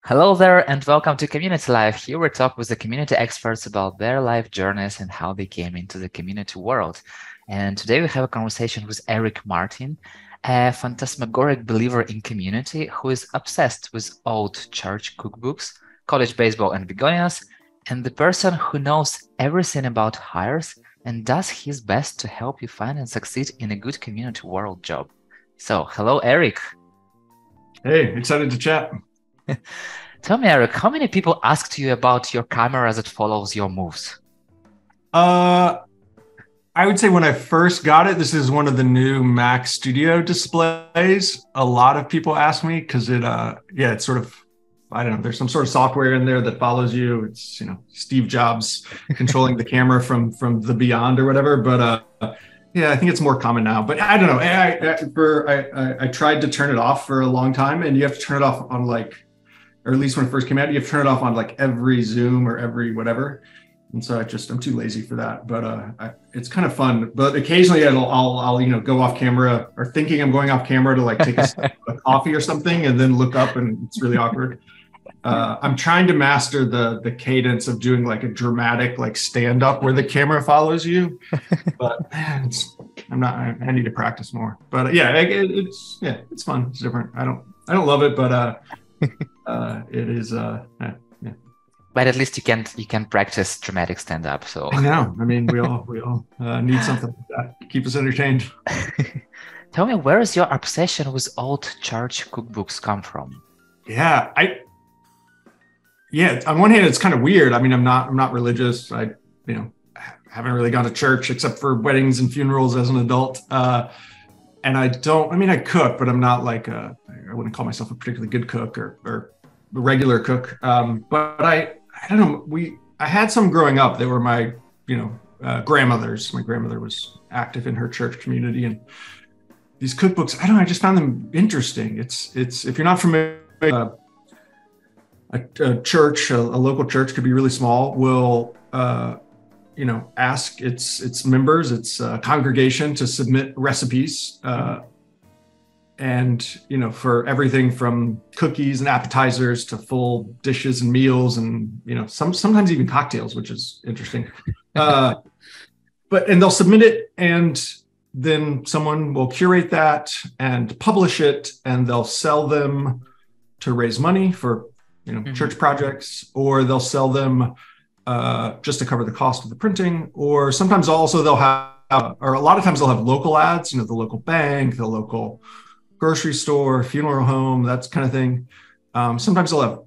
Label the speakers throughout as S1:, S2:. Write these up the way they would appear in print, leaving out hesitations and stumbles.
S1: Hello there, and welcome to Community Life. Here we talk with the community experts about their life journeys and how they came into the community world. And today we have a conversation with Erik Martin, a phantasmagoric believer in community who is obsessed with old church cookbooks, college baseball, and begonias, and the person who knows everything about hires and does his best to help you find and succeed in a good community world job. So, hello, Erik.
S2: Hey, excited to chat.
S1: Tell me, Erik, how many people asked you about your camera as it follows your moves?
S2: Uh, I would say when I first got it, this is one of the new Mac Studio displays. A lot of people ask me because it's sort of, I don't know, there's some sort of software in there that follows you. It's, Steve Jobs controlling the camera from the beyond or whatever. But yeah, I think it's more common now. But I don't know. I tried to turn it off for a long time, and you have to turn it off on or at least when it first came out, you have to turn it off on like every Zoom or every whatever. And so I'm too lazy for that, but it's kind of fun. But occasionally I'll go off camera or thinking I'm going off camera to like take a coffee or something and then look up and it's really awkward. I'm trying to master the cadence of doing like a dramatic like stand up where the camera follows you, but I need to practice more. But it's fun. It's different. I don't love it, but it is yeah.
S1: But at least you can practice dramatic stand-up. So
S2: I know. I mean, we all need something like that to keep us entertained.
S1: Tell me, where is your obsession with old church cookbooks come from?
S2: Yeah, on one hand, it's kind of weird. I mean, I'm not religious. I haven't really gone to church except for weddings and funerals as an adult. And I cook, but I'm not like I wouldn't call myself a particularly good cook or a regular cook. But I don't know. I had some growing up. They were my, grandmother's. My grandmother was active in her church community, and these cookbooks, I just found them interesting. It's if you're not familiar, a church, a local church could be really small, will ask its members, its congregation to submit recipes, and for everything from cookies and appetizers to full dishes and meals, and sometimes even cocktails, which is interesting. And they'll submit it, and then someone will curate that and publish it, and they'll sell them to raise money for church projects, or they'll sell them just to cover the cost of the printing, or sometimes also they'll have, or a lot of times they'll have local ads, the local bank, the local grocery store, funeral home, that kind of thing. Sometimes they'll have,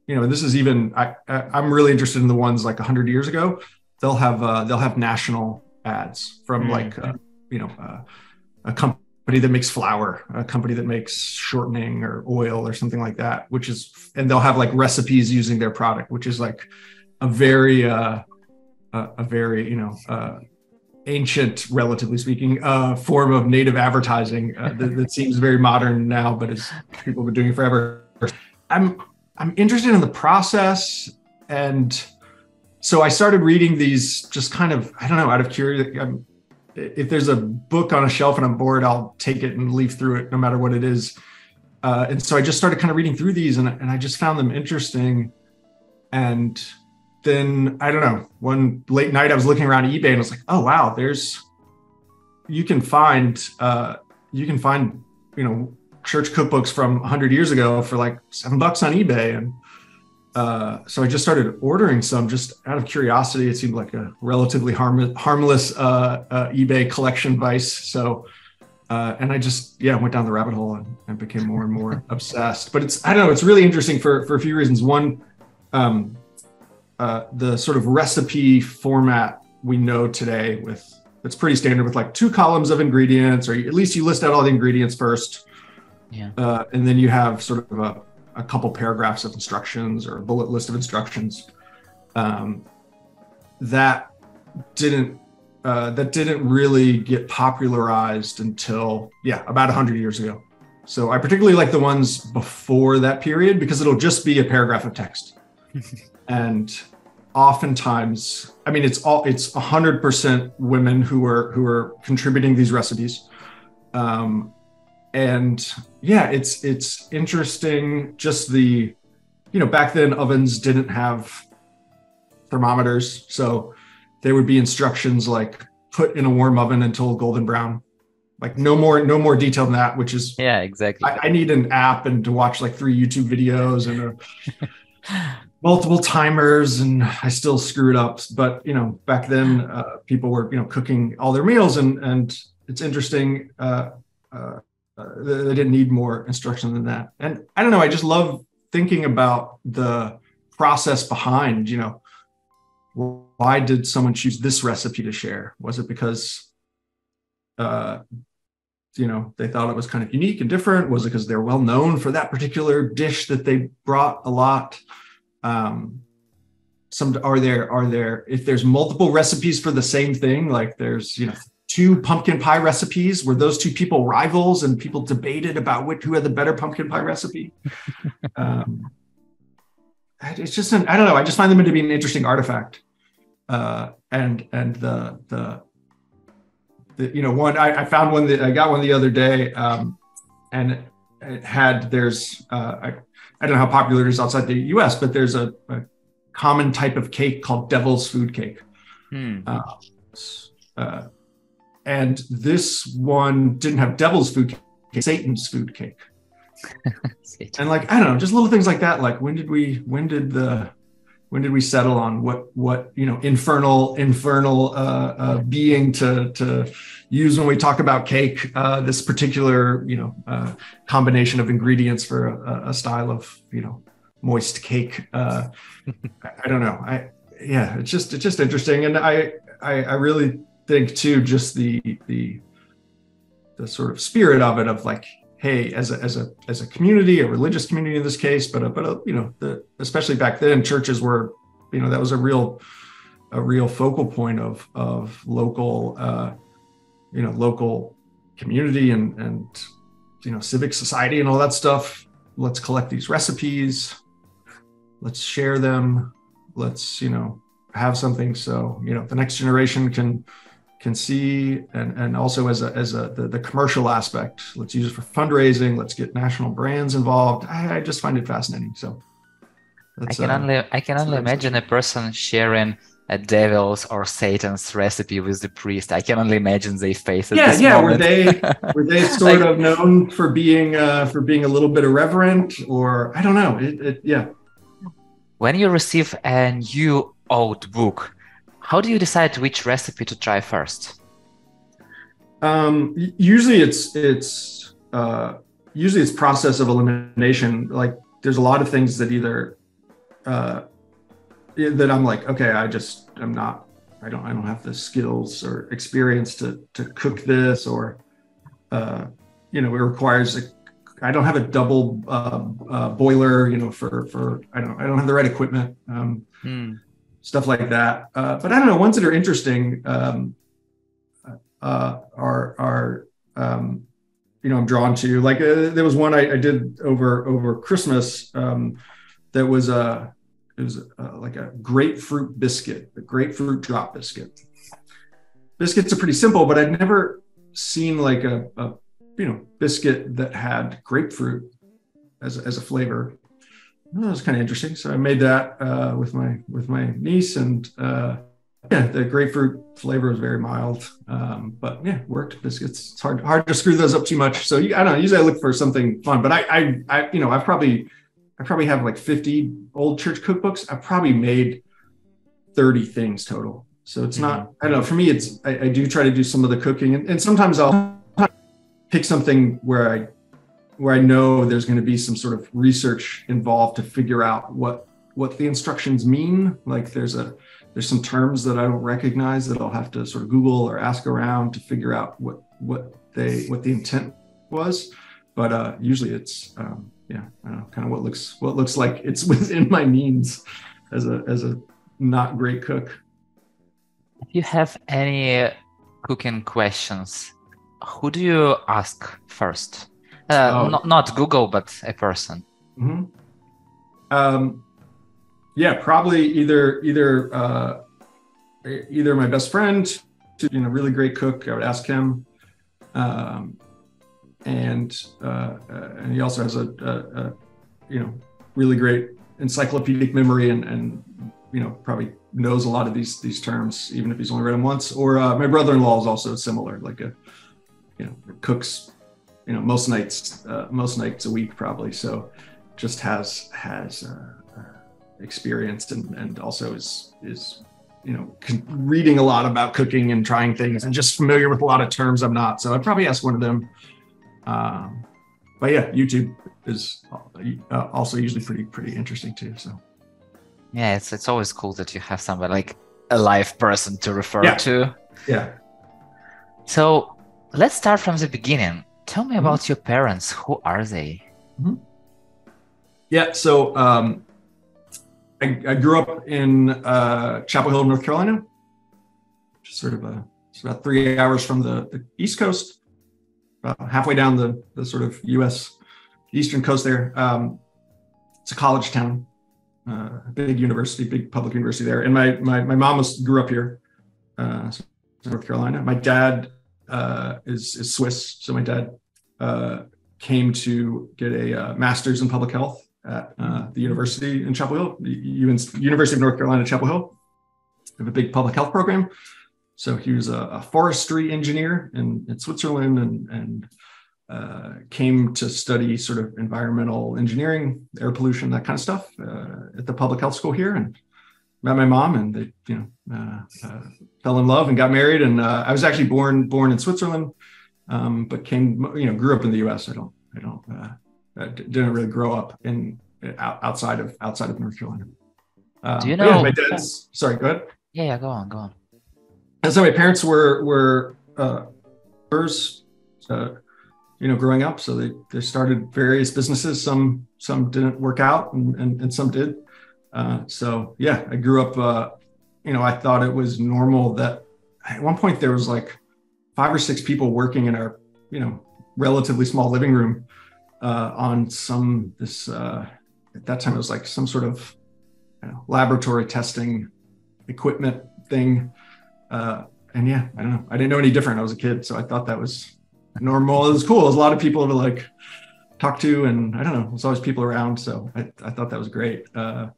S2: and this is even, I'm really interested in the ones like 100 years ago. They'll have national ads from a company that makes flour, a company that makes shortening or oil or something like that, and they'll have like recipes using their product, which is like a very ancient, relatively speaking, form of native advertising that seems very modern now, but people have been doing it forever. I'm interested in the process, and so I started reading these just kind of, I don't know, out of curiosity. If there's a book on a shelf and I'm bored, I'll take it and leaf through it no matter what it is. And so I just started kind of reading through these, and I just found them interesting. And then, I don't know, one late night I was looking around eBay and I was like, oh, wow, you can find church cookbooks from 100 years ago for like $7 on eBay. And so I just started ordering some just out of curiosity. It seemed like a relatively harmless eBay collection vice. So, and I just, went down the rabbit hole and became more and more obsessed. But I don't know, it's really interesting for a few reasons. One, the sort of recipe format we know today it's pretty standard with like 2 columns of ingredients, or at least you list out all the ingredients first.
S1: Yeah.
S2: And then you have sort of a couple paragraphs of instructions or a bullet list of instructions. That didn't really get popularized until about 100 years ago. So I particularly like the ones before that period because it'll just be a paragraph of text. And oftentimes, I mean, it's 100% women who are contributing these recipes. And it's interesting, just the back then ovens didn't have thermometers, so there would be instructions like put in a warm oven until golden brown. Like no more detail than that, which is,
S1: Yeah, exactly.
S2: I need an app and to watch like 3 YouTube videos and multiple timers, and I still screw it up. But back then people were cooking all their meals, and it's interesting. They didn't need more instruction than that. And I don't know, I just love thinking about the process behind, why did someone choose this recipe to share? Was it because they thought it was kind of unique and different? Was it because they're well known for that particular dish that they brought a lot? Are there if there's multiple recipes for the same thing, like there's 2 pumpkin pie recipes, were those 2 people rivals and people debated about who had the better pumpkin pie recipe? It's just I don't know, I just find them to be an interesting artifact. And the one, I found one that I got one the other day, and it had, I don't know how popular it is outside the US, but there's a common type of cake called devil's food cake. And this one didn't have devil's food cake, Satan's food cake. And like, I don't know, just little things like that. Like when did we settle on what infernal being to use when we talk about cake, this particular combination of ingredients for a style of moist cake. I don't know. It's just interesting, and I really think too, just the sort of spirit of it, of like, hey, as a community, a religious community in this case, but especially back then, churches were, that was a real focal point of local, local community and civic society and all that stuff. Let's collect these recipes, let's share them, let's have something so the next generation can see, and also as the commercial aspect. Let's use it for fundraising. Let's get national brands involved. I just find it fascinating. So
S1: I can only imagine a person sharing a devil's or Satan's recipe with the priest. I can only imagine their faces.
S2: Were they sort of known for being a little bit irreverent, or I don't know.
S1: When you receive a new old book, how do you decide which recipe to try first?
S2: Usually it's process of elimination. Like there's a lot of things that either that I'm like, okay, I don't have the skills or experience to cook this, or it requires I don't have a double boiler, for I don't have the right equipment. Stuff like that. But I don't know, ones that are interesting are I'm drawn to. Like there was one I did over Christmas that was like a grapefruit biscuit, a grapefruit drop biscuit. Biscuits are pretty simple, but I'd never seen like a biscuit that had grapefruit as a flavor. That was kind of interesting. So I made that with my niece, and the grapefruit flavor was very mild, but worked. Biscuits, it's hard to screw those up too much. So I don't know. Usually I look for something fun, but I probably have like 50 old church cookbooks. I've probably made 30 things total. So it's not. I don't know. For me, it's I do try to do some of the cooking, and sometimes I'll pick something where I know there's going to be some sort of research involved to figure out what the instructions mean. Like there's some terms that I don't recognize that I'll have to sort of Google or ask around to figure out what the intent was. But usually it's I don't know, kind of what looks like it's within my means as a not great cook.
S1: If you have any cooking questions, who do you ask first? Not Google, but a person.
S2: Mm-hmm. Probably either my best friend, really great cook. I would ask him, and he also has a really great encyclopedic memory and probably knows a lot of these terms, even if he's only read them once. Or my brother-in-law is also similar, like cooks, most nights a week probably. So just has experience and also is reading a lot about cooking and trying things and just familiar with a lot of terms I'm not. So I'd probably ask one of them. But yeah, YouTube is also usually pretty interesting too. So
S1: yeah, it's always cool that you have somebody like a live person to refer to.
S2: Yeah.
S1: So let's start from the beginning. Tell me about your parents. Who are they?
S2: Mm-hmm. Yeah, so I grew up in Chapel Hill, North Carolina, which is sort of it's about 3 hours from the East Coast, about halfway down the sort of U.S. eastern coast there. It's a college town, a big university, big public university there. And my mom grew up here, North Carolina. My dad is Swiss, so my dad came to get a master's in public health at the university in Chapel Hill, the University of North Carolina, Chapel Hill. They have a big public health program. So he was a forestry engineer in Switzerland and came to study sort of environmental engineering, air pollution, that kind of stuff at the public health school here, and met my mom, and they fell in love and got married. And I was actually born in Switzerland, but grew up in the U.S. I didn't really grow up outside of North Carolina.
S1: Do you know?
S2: My dad's. Sorry, go ahead.
S1: Yeah, go on.
S2: And so my parents were growing up. So they started various businesses. Some didn't work out, and some did. So yeah, I grew up. I thought it was normal that at one point there was like 5 or 6 people working in our relatively small living room on at that time it was like some sort of laboratory testing equipment thing. And yeah, I don't know. I didn't know any different. I was a kid, so I thought that was normal. It was cool. There's a lot of people to like talk to, and I don't know. There's always people around, so I thought that was great. One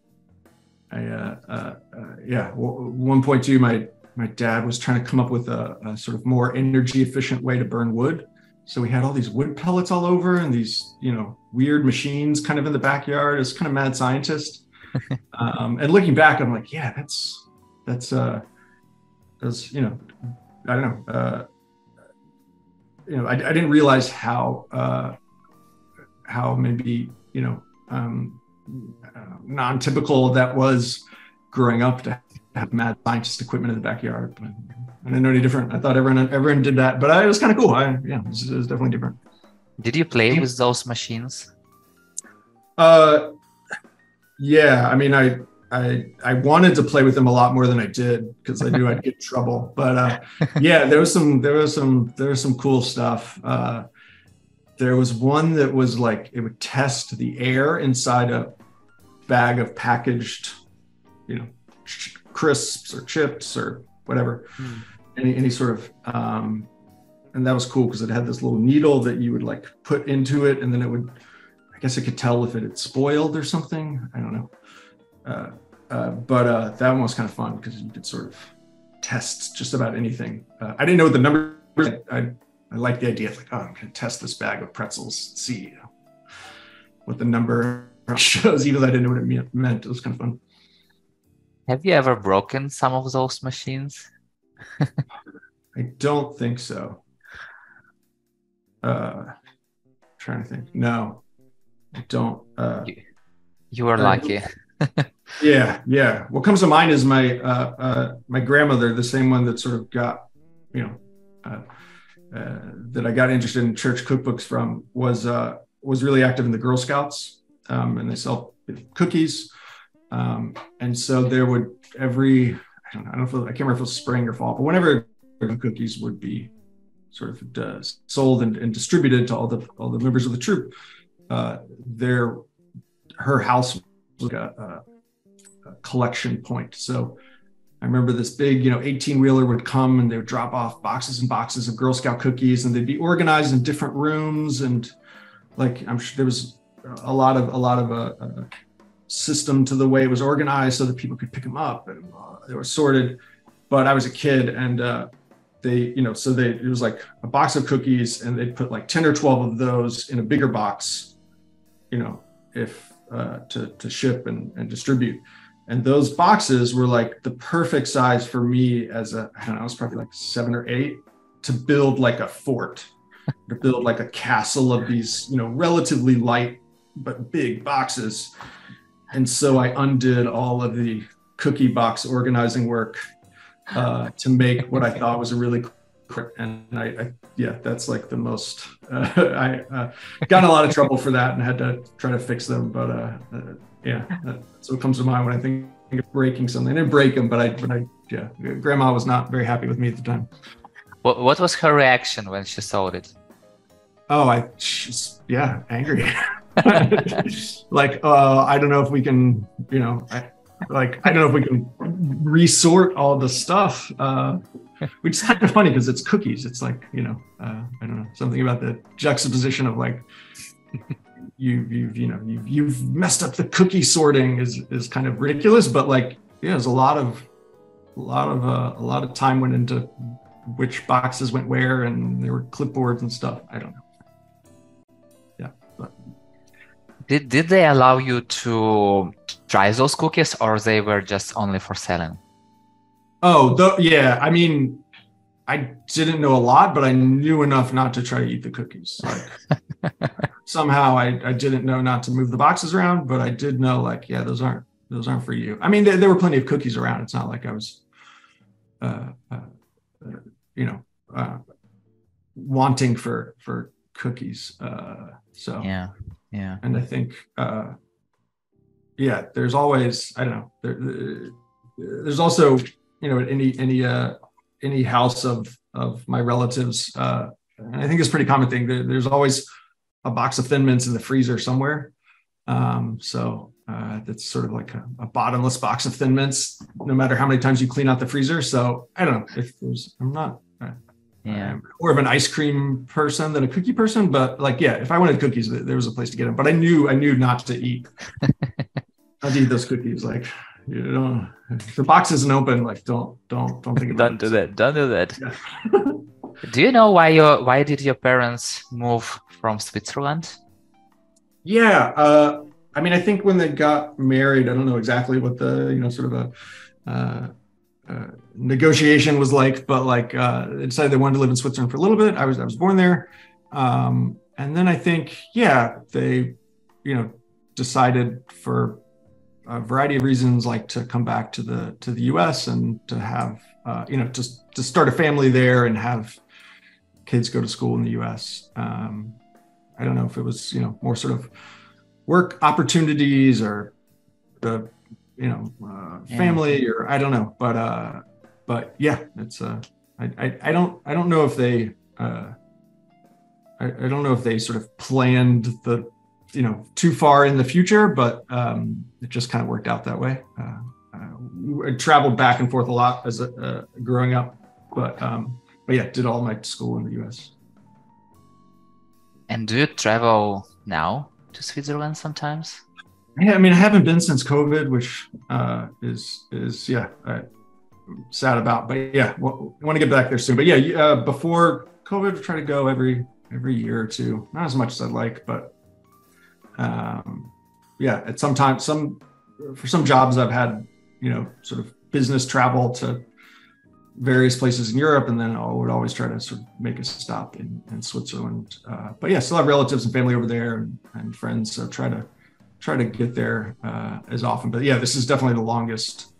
S2: point too, my dad was trying to come up with a sort of more energy efficient way to burn wood. So we had all these wood pellets all over and these, weird machines kind of in the backyard. It's kind of mad scientist. And looking back, I'm like, yeah, that's I don't know. I didn't realize how maybe, non-typical that was growing up to have mad scientist equipment in the backyard. But I didn't know any different. I thought everyone did that, but it was kind of cool. It was definitely different.
S1: Did you play with those machines?
S2: Yeah. I mean, I wanted to play with them a lot more than I did because I knew I'd get in trouble. But yeah, there was some cool stuff. There was one that was like it would test the air inside a bag of packaged, crisps or chips or whatever, any sort of, and that was cool because it had this little needle that you would like put into it, and then I guess it could tell if it had spoiled or something. I don't know. But that one was kind of fun because you could sort of test just about anything. I didn't know what the number. I liked the idea of like, I'm going to test this bag of pretzels, see what the number shows, even though I didn't know what it meant. It was kind of fun.
S1: Have you ever broken some of those machines?
S2: I don't think so. Trying to think. No, I don't.
S1: You were lucky.
S2: Yeah. What comes to mind is my grandmother, the same one that sort of got, that I got interested in church cookbooks from, was really active in the Girl Scouts, and they sell cookies. And so there would I can't remember if it was spring or fall, but whenever cookies would be sort of sold and distributed to all the members of the troop, her house was like a collection point. So I remember this big, 18-wheeler would come and they would drop off boxes and boxes of Girl Scout cookies, and they'd be organized in different rooms. And like, I'm sure there was a lot of system to the way it was organized so that people could pick them up, and they were sorted. But I was a kid, and it was like a box of cookies, and they'd put like 10 or 12 of those in a bigger box, if to ship and distribute. And those boxes were like the perfect size for me I don't know, I was probably like 7 or 8, to build like a fort, to build like a castle of these, relatively light but big boxes. And so I undid all of the cookie box organizing work to make what I thought was a really cool, and that's like the most, I got in a lot of trouble for that and had to try to fix them. But that's what comes to mind when I think of breaking something. I didn't break them, but grandma was not very happy with me at the time.
S1: What was her reaction when she saw it?
S2: Oh, she's angry. Like, I don't know if we can, I don't know if we can resort all the stuff, which is kind of funny because it's cookies. It's like, I don't know, something about the juxtaposition of like, you've messed up the cookie sorting is kind of ridiculous, but like, there's a lot of time went into which boxes went where, and there were clipboards and stuff. I don't know. Yeah. But.
S1: Did they allow you to try those cookies, or they were just only for selling?
S2: Oh, yeah. I mean, I didn't know a lot, but I knew enough not to try to eat the cookies. Like somehow I didn't know not to move the boxes around, but I did know like, those aren't for you. I mean, there were plenty of cookies around. It's not like I was, wanting for cookies. So yeah. And I think, there's always, I don't know, there's also, any house of my relatives, and I think it's a pretty common thing. There's always a box of Thin Mints in the freezer somewhere. So that's sort of like a bottomless box of Thin Mints, no matter how many times you clean out the freezer. So I don't know I'm not, I'm more of an ice cream person than a cookie person, but like, if I wanted cookies, there was a place to get them, but I knew not to eat, those cookies. Like, if the box isn't open, like, don't think about
S1: it. Don't do that. Yeah. Do you know why did your parents move from Switzerland?
S2: Yeah. I mean, I think when they got married, I don't know exactly what the, sort of negotiation was like, but like, they decided they wanted to live in Switzerland for a little bit. I was born there. And then I think, they, decided for a variety of reasons, like to come back to the US and to have, to start a family there and have kids go to school in the US. I don't know if it was, more sort of work opportunities or the, family, or I don't know, but it's I don't know if they I don't know if they sort of planned the too far in the future, but it just kind of worked out that way. I traveled back and forth a lot as growing up, but did all my school in the US.
S1: And do you travel now to Switzerland sometimes?
S2: Yeah, I mean, I haven't been since COVID, which is I'm sad about. But I want to get back there soon. But before COVID, I try to go every year or two. Not as much as I'd like, but at some time, for some jobs, I've had sort of business travel to various places in Europe, and then I would always try to sort of make a stop in Switzerland. Still have relatives and family over there and friends, so try to get there as often. But this is definitely the longest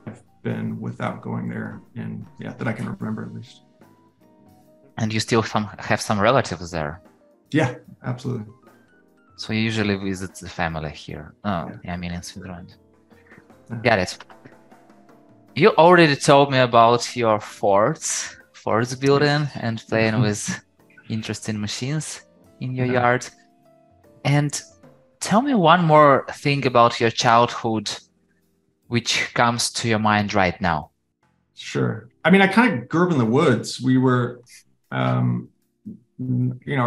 S2: I've been without going there, and that I can remember at least.
S1: And you still have some relatives there?
S2: Yeah, absolutely.
S1: So you usually visit the family here? I mean in Switzerland. Got it. You already told me about your forts building and playing with interesting machines in your yard. And tell me one more thing about your childhood which comes to your mind right now.
S2: Sure. I mean, I kind of grew up in the woods. We were, our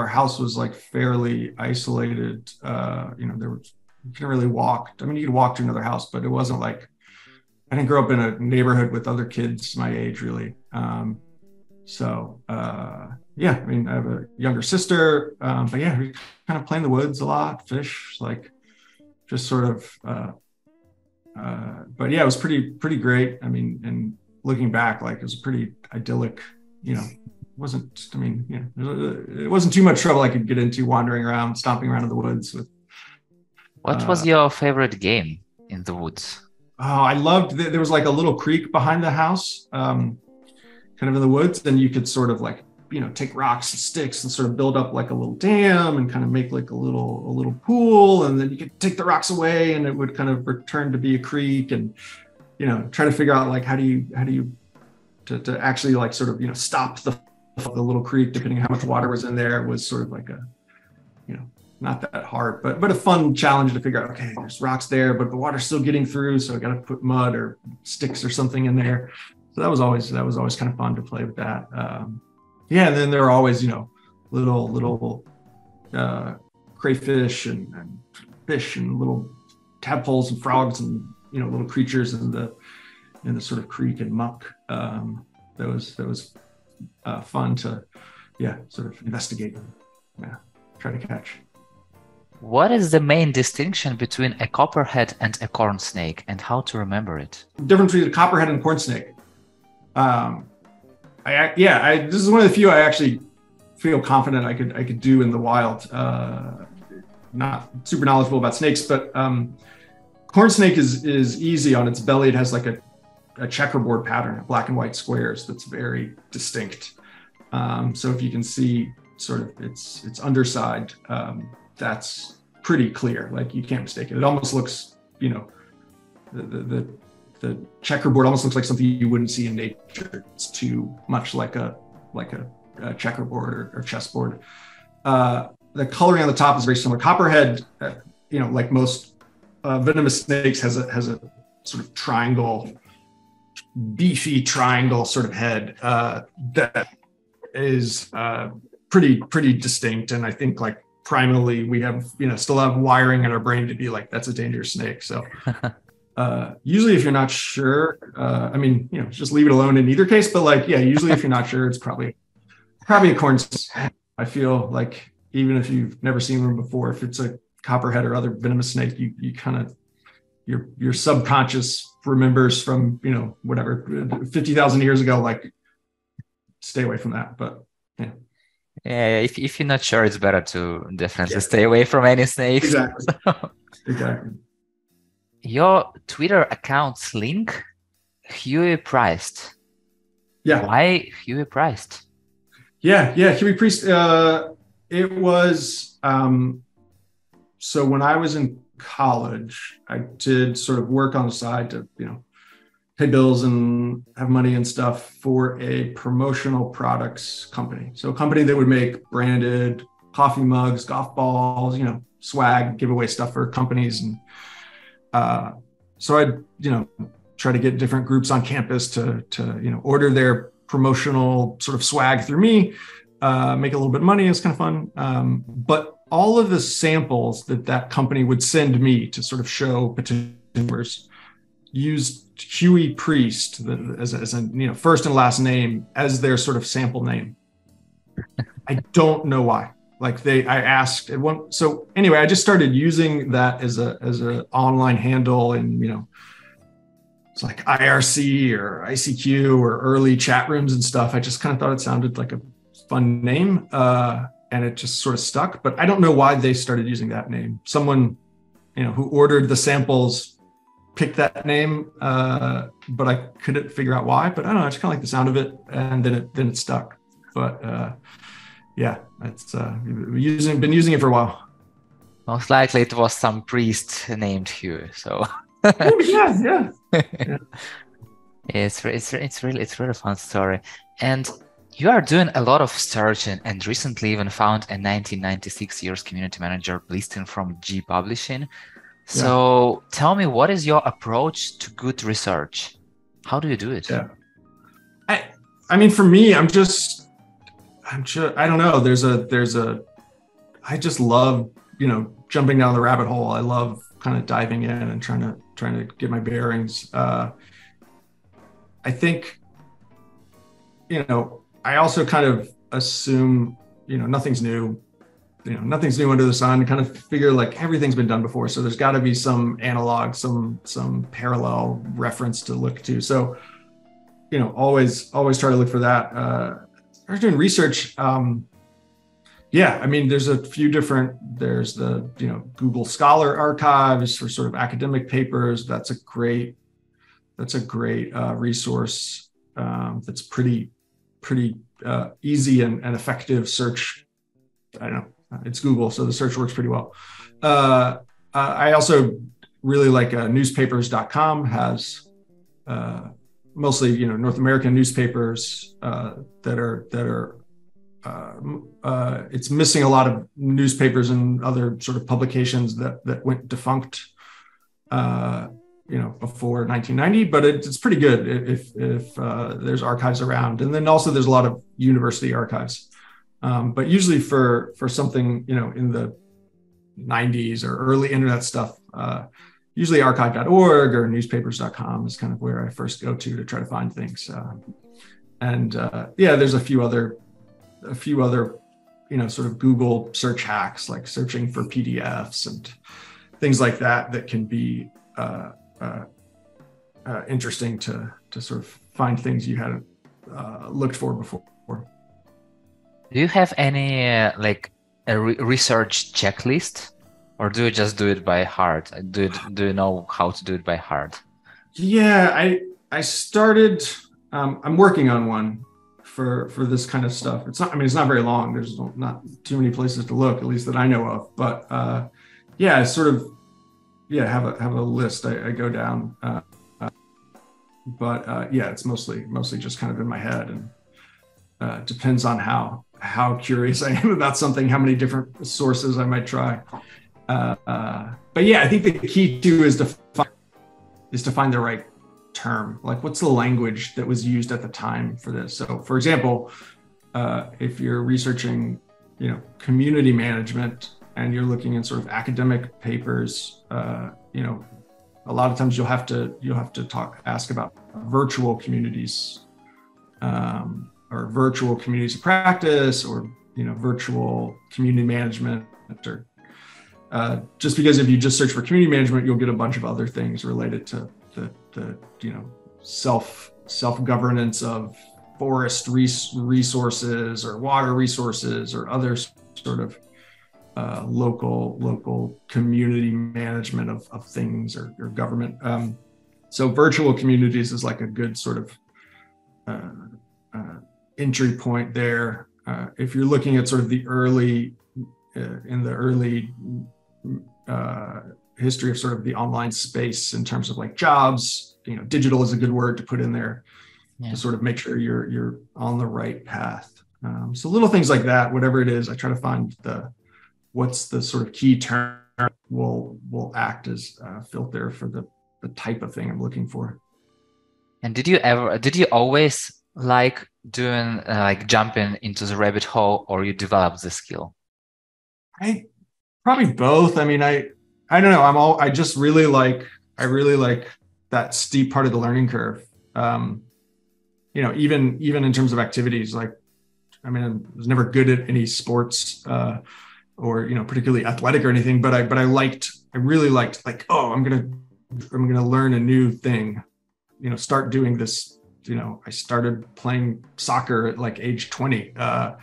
S2: house was like fairly isolated. There was you couldn't really walk. I mean, you could walk to another house, but it wasn't like, I didn't grow up in a neighborhood with other kids my age, really. Yeah, I mean, I have a younger sister, but yeah, we kind of play in the woods a lot, fish, like just sort of, but yeah, it was pretty great. I mean, and looking back, like it was pretty idyllic, you know, wasn't, I mean, you know, it wasn't too much trouble I could get into wandering around, stomping around in the woods with.
S1: What was your favorite game in the woods?
S2: Oh, I loved, there was like a little creek behind the house, kind of in the woods, and you could sort of like, you know, take rocks and sticks and sort of build up like a little dam and kind of make like a little pool, and then you could take the rocks away and it would kind of return to be a creek, and you know, try to figure out like how do you to actually like sort of, you know, stop the little creek, depending on how much water was in there. It was sort of like a, you know, not that hard, but a fun challenge to figure out, okay, there's rocks there, but the water's still getting through, so I got to put mud or sticks or something in there. So that was always kind of fun to play with that. Yeah, and then there are always, you know, little crayfish and fish and little tadpoles and frogs and, you know, little creatures in the sort of creek and muck. That was fun to, yeah, sort of investigate and, yeah, try to catch.
S1: What is the main distinction between a copperhead and a corn snake, and how to remember it?
S2: The difference between a copperhead and a corn snake. This is one of the few I actually feel confident I could do in the wild. Not super knowledgeable about snakes, but corn snake is easy on its belly. It has like a checkerboard pattern, black and white squares that's very distinct. So if you can see sort of its underside, that's pretty clear. Like you can't mistake it. It almost looks, you know, the checkerboard almost looks like something you wouldn't see in nature. It's too much like a checkerboard or chessboard. The coloring on the top is very similar. Copperhead, you know, like most venomous snakes, has a sort of triangle, beefy triangle sort of head that is pretty distinct. And I think like primally we have, you know, still have wiring in our brain to be like, that's a dangerous snake. So usually if you're not sure, I mean, you know, just leave it alone in either case, but like, yeah, usually if you're not sure, it's probably a corn snake. I feel like even if you've never seen one before, if it's a copperhead or other venomous snake, you kind of, your subconscious remembers from, you know, whatever, 50,000 years ago, like stay away from that. But yeah.
S1: Yeah, if you're not sure, it's better to definitely stay away from any snakes.
S2: Exactly.
S1: Your Twitter account's link, Huey Priced.
S2: Yeah.
S1: Why Huey Priced?
S2: Yeah, Huey Priest. It was, so when I was in college, I did sort of work on the side to, you know, pay bills and have money and stuff for a promotional products company. So a company that would make branded coffee mugs, golf balls, you know, swag, giveaway stuff for companies. And so I'd, you know, try to get different groups on campus to, you know, order their promotional sort of swag through me, make a little bit of money. It's kind of fun. But all of the samples that company would send me to sort of show petitioners used Huey Priest as a, you know, first and last name as their sort of sample name. I don't know why. Like I asked at one. So anyway, I just started using that as a online handle, and, you know, it's like IRC or ICQ or early chat rooms and stuff. I just kind of thought it sounded like a fun name, and it just sort of stuck. But I don't know why they started using that name. Someone, you know, who ordered the samples picked that name, but I couldn't figure out why. But I don't know. I just kind of like the sound of it, and then it stuck. But yeah, it's been using it for a while.
S1: Most likely it was some priest named Huey. So
S2: yeah.
S1: It's really a fun story. And you are doing a lot of search, and recently even found a 1996 years community manager listing from G Publishing. So tell me, what is your approach to good research? How do you do it?
S2: Yeah. I mean, for me, I'm just, I don't know. I just love, you know, jumping down the rabbit hole. I love kind of diving in and trying to get my bearings. I think, I also kind of assume, nothing's new. Nothing's new under the sun. Kind of figure like everything's been done before, so there's got to be some analog, some parallel reference to look to. So, always try to look for that. I was doing research. Yeah, I mean, there's a few different. There's the Google Scholar archives for sort of academic papers. That's a great resource. That's pretty easy and effective search. I don't know. It's Google, so the search works pretty well. I also really like newspapers.com has mostly North American newspapers that are it's missing a lot of newspapers and other sort of publications that went defunct before 1990, but it's pretty good if there's archives around. And then also there's a lot of university archives. But usually for something, in the 90s or early internet stuff, usually archive.org or newspapers.com is kind of where I first go to try to find things. There's a few other, sort of Google search hacks, like searching for PDFs and things like that can be interesting to sort of find things you hadn't looked for before.
S1: Do you have any research checklist, or do you just do it by heart? Do you know how to do it by heart?
S2: Yeah, I started. I'm working on one for this kind of stuff. It's not very long. There's not too many places to look, at least that I know of. But I sort of have a list I go down. It's mostly just kind of in my head, and depends on how curious I am about something, how many different sources I might try. I think the key too is to find the right term. Like, what's the language that was used at the time for this? So, for example, if you're researching, community management and you're looking in sort of academic papers, a lot of times you'll have to ask about virtual communities. Or virtual communities of practice, or virtual community management, or just because if you just search for community management, you'll get a bunch of other things related to the self-governance of forest resources or water resources or other sort of local community management of things or government. So virtual communities is like a good sort of entry point there. If you're looking at sort of the early history of sort of the online space in terms of like jobs, digital is a good word to put in there to sort of make sure you're on the right path. So little things like that, whatever it is, I try to find what's the sort of key term will act as a filter for the type of thing I'm looking for.
S1: And did you always like doing jumping into the rabbit hole, or you developed the skill?
S2: I probably both. I mean, I don't know. I just really like that steep part of the learning curve. Even in terms of activities, like, I mean, I was never good at any sports or particularly athletic or anything, but I really liked like, oh, I'm gonna learn a new thing, start doing this. I started playing soccer at like age 20, and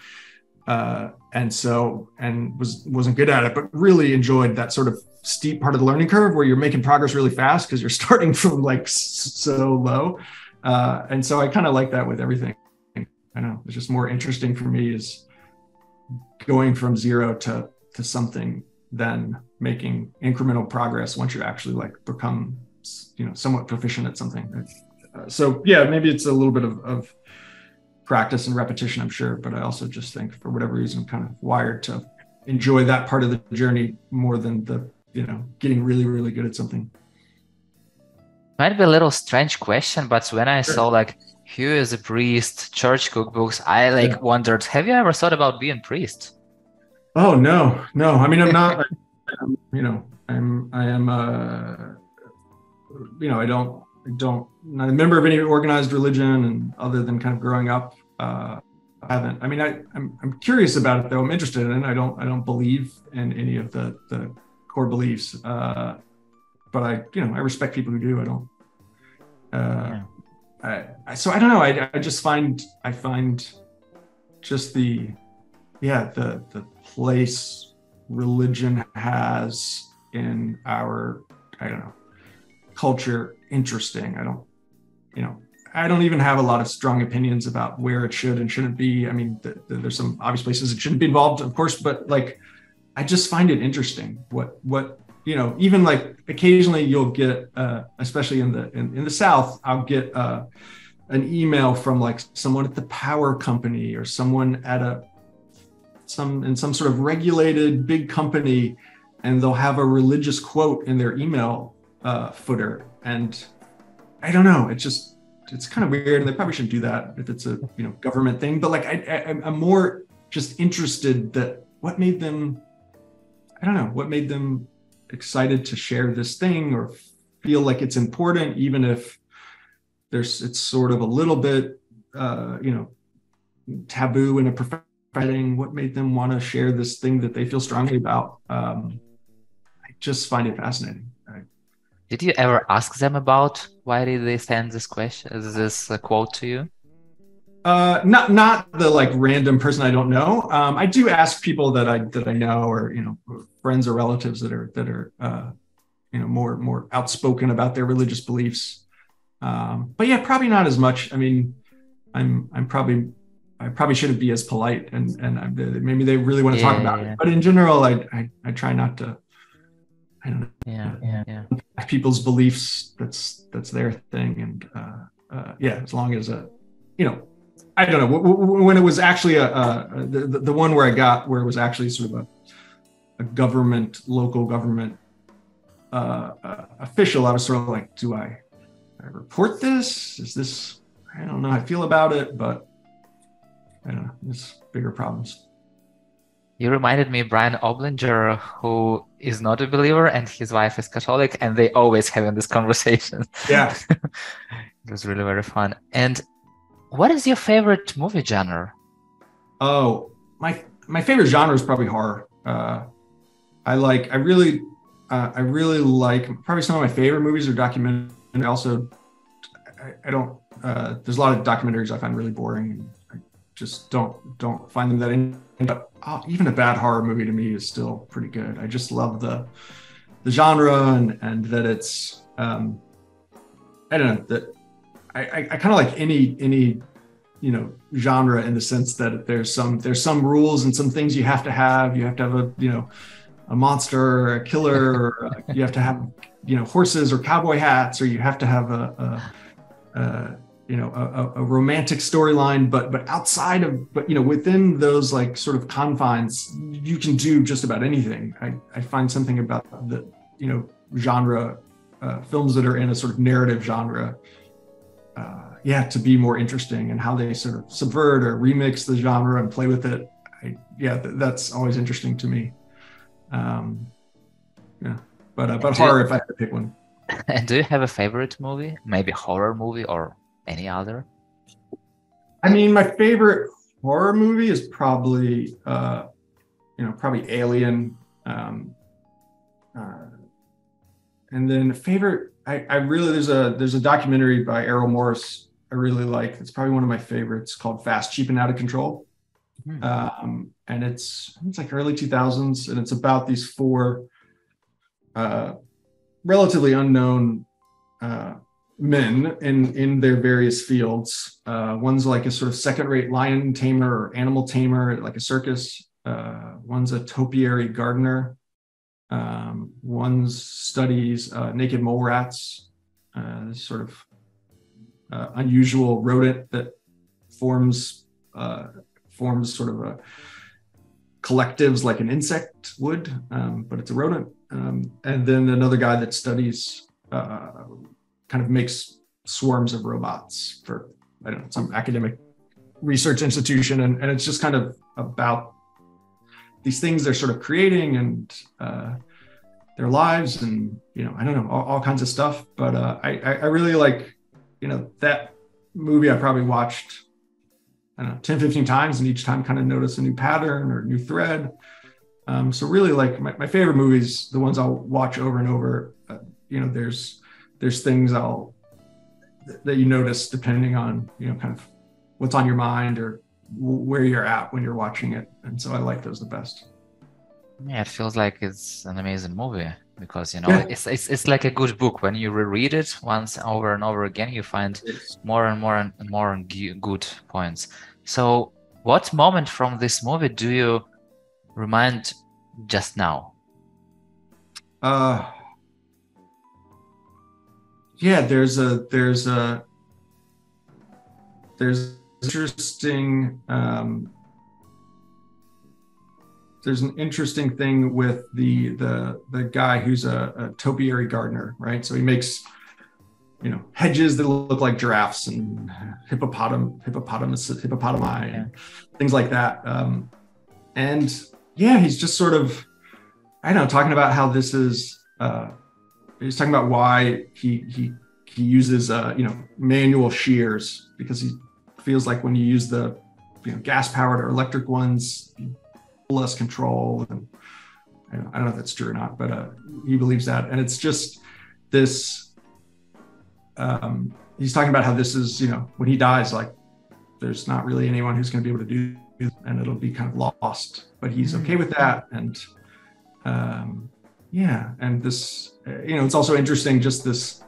S2: wasn't good at it, but really enjoyed that sort of steep part of the learning curve where you're making progress really fast because you're starting from like so low, and so I kind of like that with everything. I know it's just more interesting for me is going from zero to something than making incremental progress once you actually like become somewhat proficient at something. Maybe it's a little bit of practice and repetition, I'm sure, but I also just think for whatever reason I'm kind of wired to enjoy that part of the journey more than the getting really, really good at something.
S1: Might be a little strange question, but when I saw like Hugh is a priest, church cookbooks, I wondered, have you ever thought about being priest?
S2: Oh, no. I mean, I'm not, I am I'm not a member of any organized religion, and other than kind of growing up, I haven't. I mean, I'm curious about it though. I'm interested in it. I don't believe in any of the core beliefs, but I respect people who do. I don't. Uh,
S1: Yeah.
S2: so I don't know. I find just the place religion has in our, I don't know, culture interesting. I don't even have a lot of strong opinions about where it should and shouldn't be. I mean, there's some obvious places it shouldn't be involved, of course, but like, I just find it interesting what even like occasionally you'll get, especially in the South, I'll get an email from like someone at the power company or someone at some sort of regulated big company, and they'll have a religious quote in their email footer. And I don't know, it's kind of weird, and they probably shouldn't do that if it's a government thing. But like I'm more just interested that what made them excited to share this thing or feel like it's important, even if it's sort of a little bit taboo in a professional setting. What made them want to share this thing that they feel strongly about? I just find it fascinating.
S1: Did you ever ask them about why did they send this question, this quote to you?
S2: Not the like random person I don't know. I do ask people that I know, or friends or relatives that are more outspoken about their religious beliefs. But yeah, probably not as much. I mean, I probably shouldn't be as polite, and maybe they really want to talk about it. But in general, I try not to. I don't know.
S1: Yeah.
S2: People's beliefs. That's their thing, and as long as I don't know, when it was actually the one where it was actually sort of a local government official. I was sort of like, do I report this? Is this? I don't know how I feel about it, but I don't know. There's bigger problems.
S1: You reminded me Brian Oblinger, who is not a believer and his wife is Catholic, and they always having this conversation.
S2: Yeah.
S1: It was really very fun. And what is your favorite movie genre?
S2: Oh, my favorite genre is probably horror. I really like, probably some of my favorite movies are documentary. Also, I don't. There's a lot of documentaries I find really boring, and I just don't find them that interesting. But even a bad horror movie to me is still pretty good. I just love the genre, and that it's I don't know, that I kind of like any genre, in the sense that there's some rules and some things you have to have. You have to have a monster or a killer, or you have to have horses or cowboy hats, or you have to have a romantic storyline, but outside of, within those like sort of confines, you can do just about anything. I find something about the genre, films that are in a sort of narrative genre, to be more interesting, and how they sort of subvert or remix the genre and play with it. That's always interesting to me. But horror, if I had to pick one.
S1: And do you have a favorite movie? Maybe horror movie or any other?
S2: I mean, my favorite horror movie is probably Alien. And then favorite, I really, there's a documentary by Errol Morris I really like. It's probably one of my favorites, called Fast, Cheap, and Out of Control. And it's like early 2000s, and it's about these four relatively unknown men in their various fields. One's like a sort of second-rate lion tamer or animal tamer at like a circus. One's a topiary gardener. One studies naked mole rats, this sort of unusual rodent that forms sort of a collectives like an insect would, but it's a rodent. And then another guy that studies, kind of makes swarms of robots for, I don't know, some academic research institution. And it's just kind of about these things they're sort of creating, and their lives, and I don't know, all kinds of stuff. But I really like, that movie. I probably watched, I don't know, 10, 15 times, and each time kind of notice a new pattern or new thread. So really, like, my favorite movies, the ones I'll watch over and over. There's things that you notice depending on, kind of what's on your mind or where you're at when you're watching it. And so I like those the best.
S1: Yeah, it feels like it's an amazing movie because
S2: Yeah.
S1: it's like a good book. When you reread it once over and over again, you find more and more and more good points. So, what moment from this movie do you remind just now?
S2: Uh, yeah, there's interesting, there's an interesting thing with the guy who's a topiary gardener, right? So he makes, hedges that look like giraffes and hippopotami, and things like that. And yeah, he's just sort of, I don't know, talking about how this is, he's talking about why he uses, manual shears, because he feels like when you use the, gas powered or electric ones, you less control. And I don't know if that's true or not, but he believes that. And it's just this, he's talking about how this is, when he dies, like, there's not really anyone who's going to be able to do it, and it'll be kind of lost, but he's okay with that. And and this, it's also interesting, just this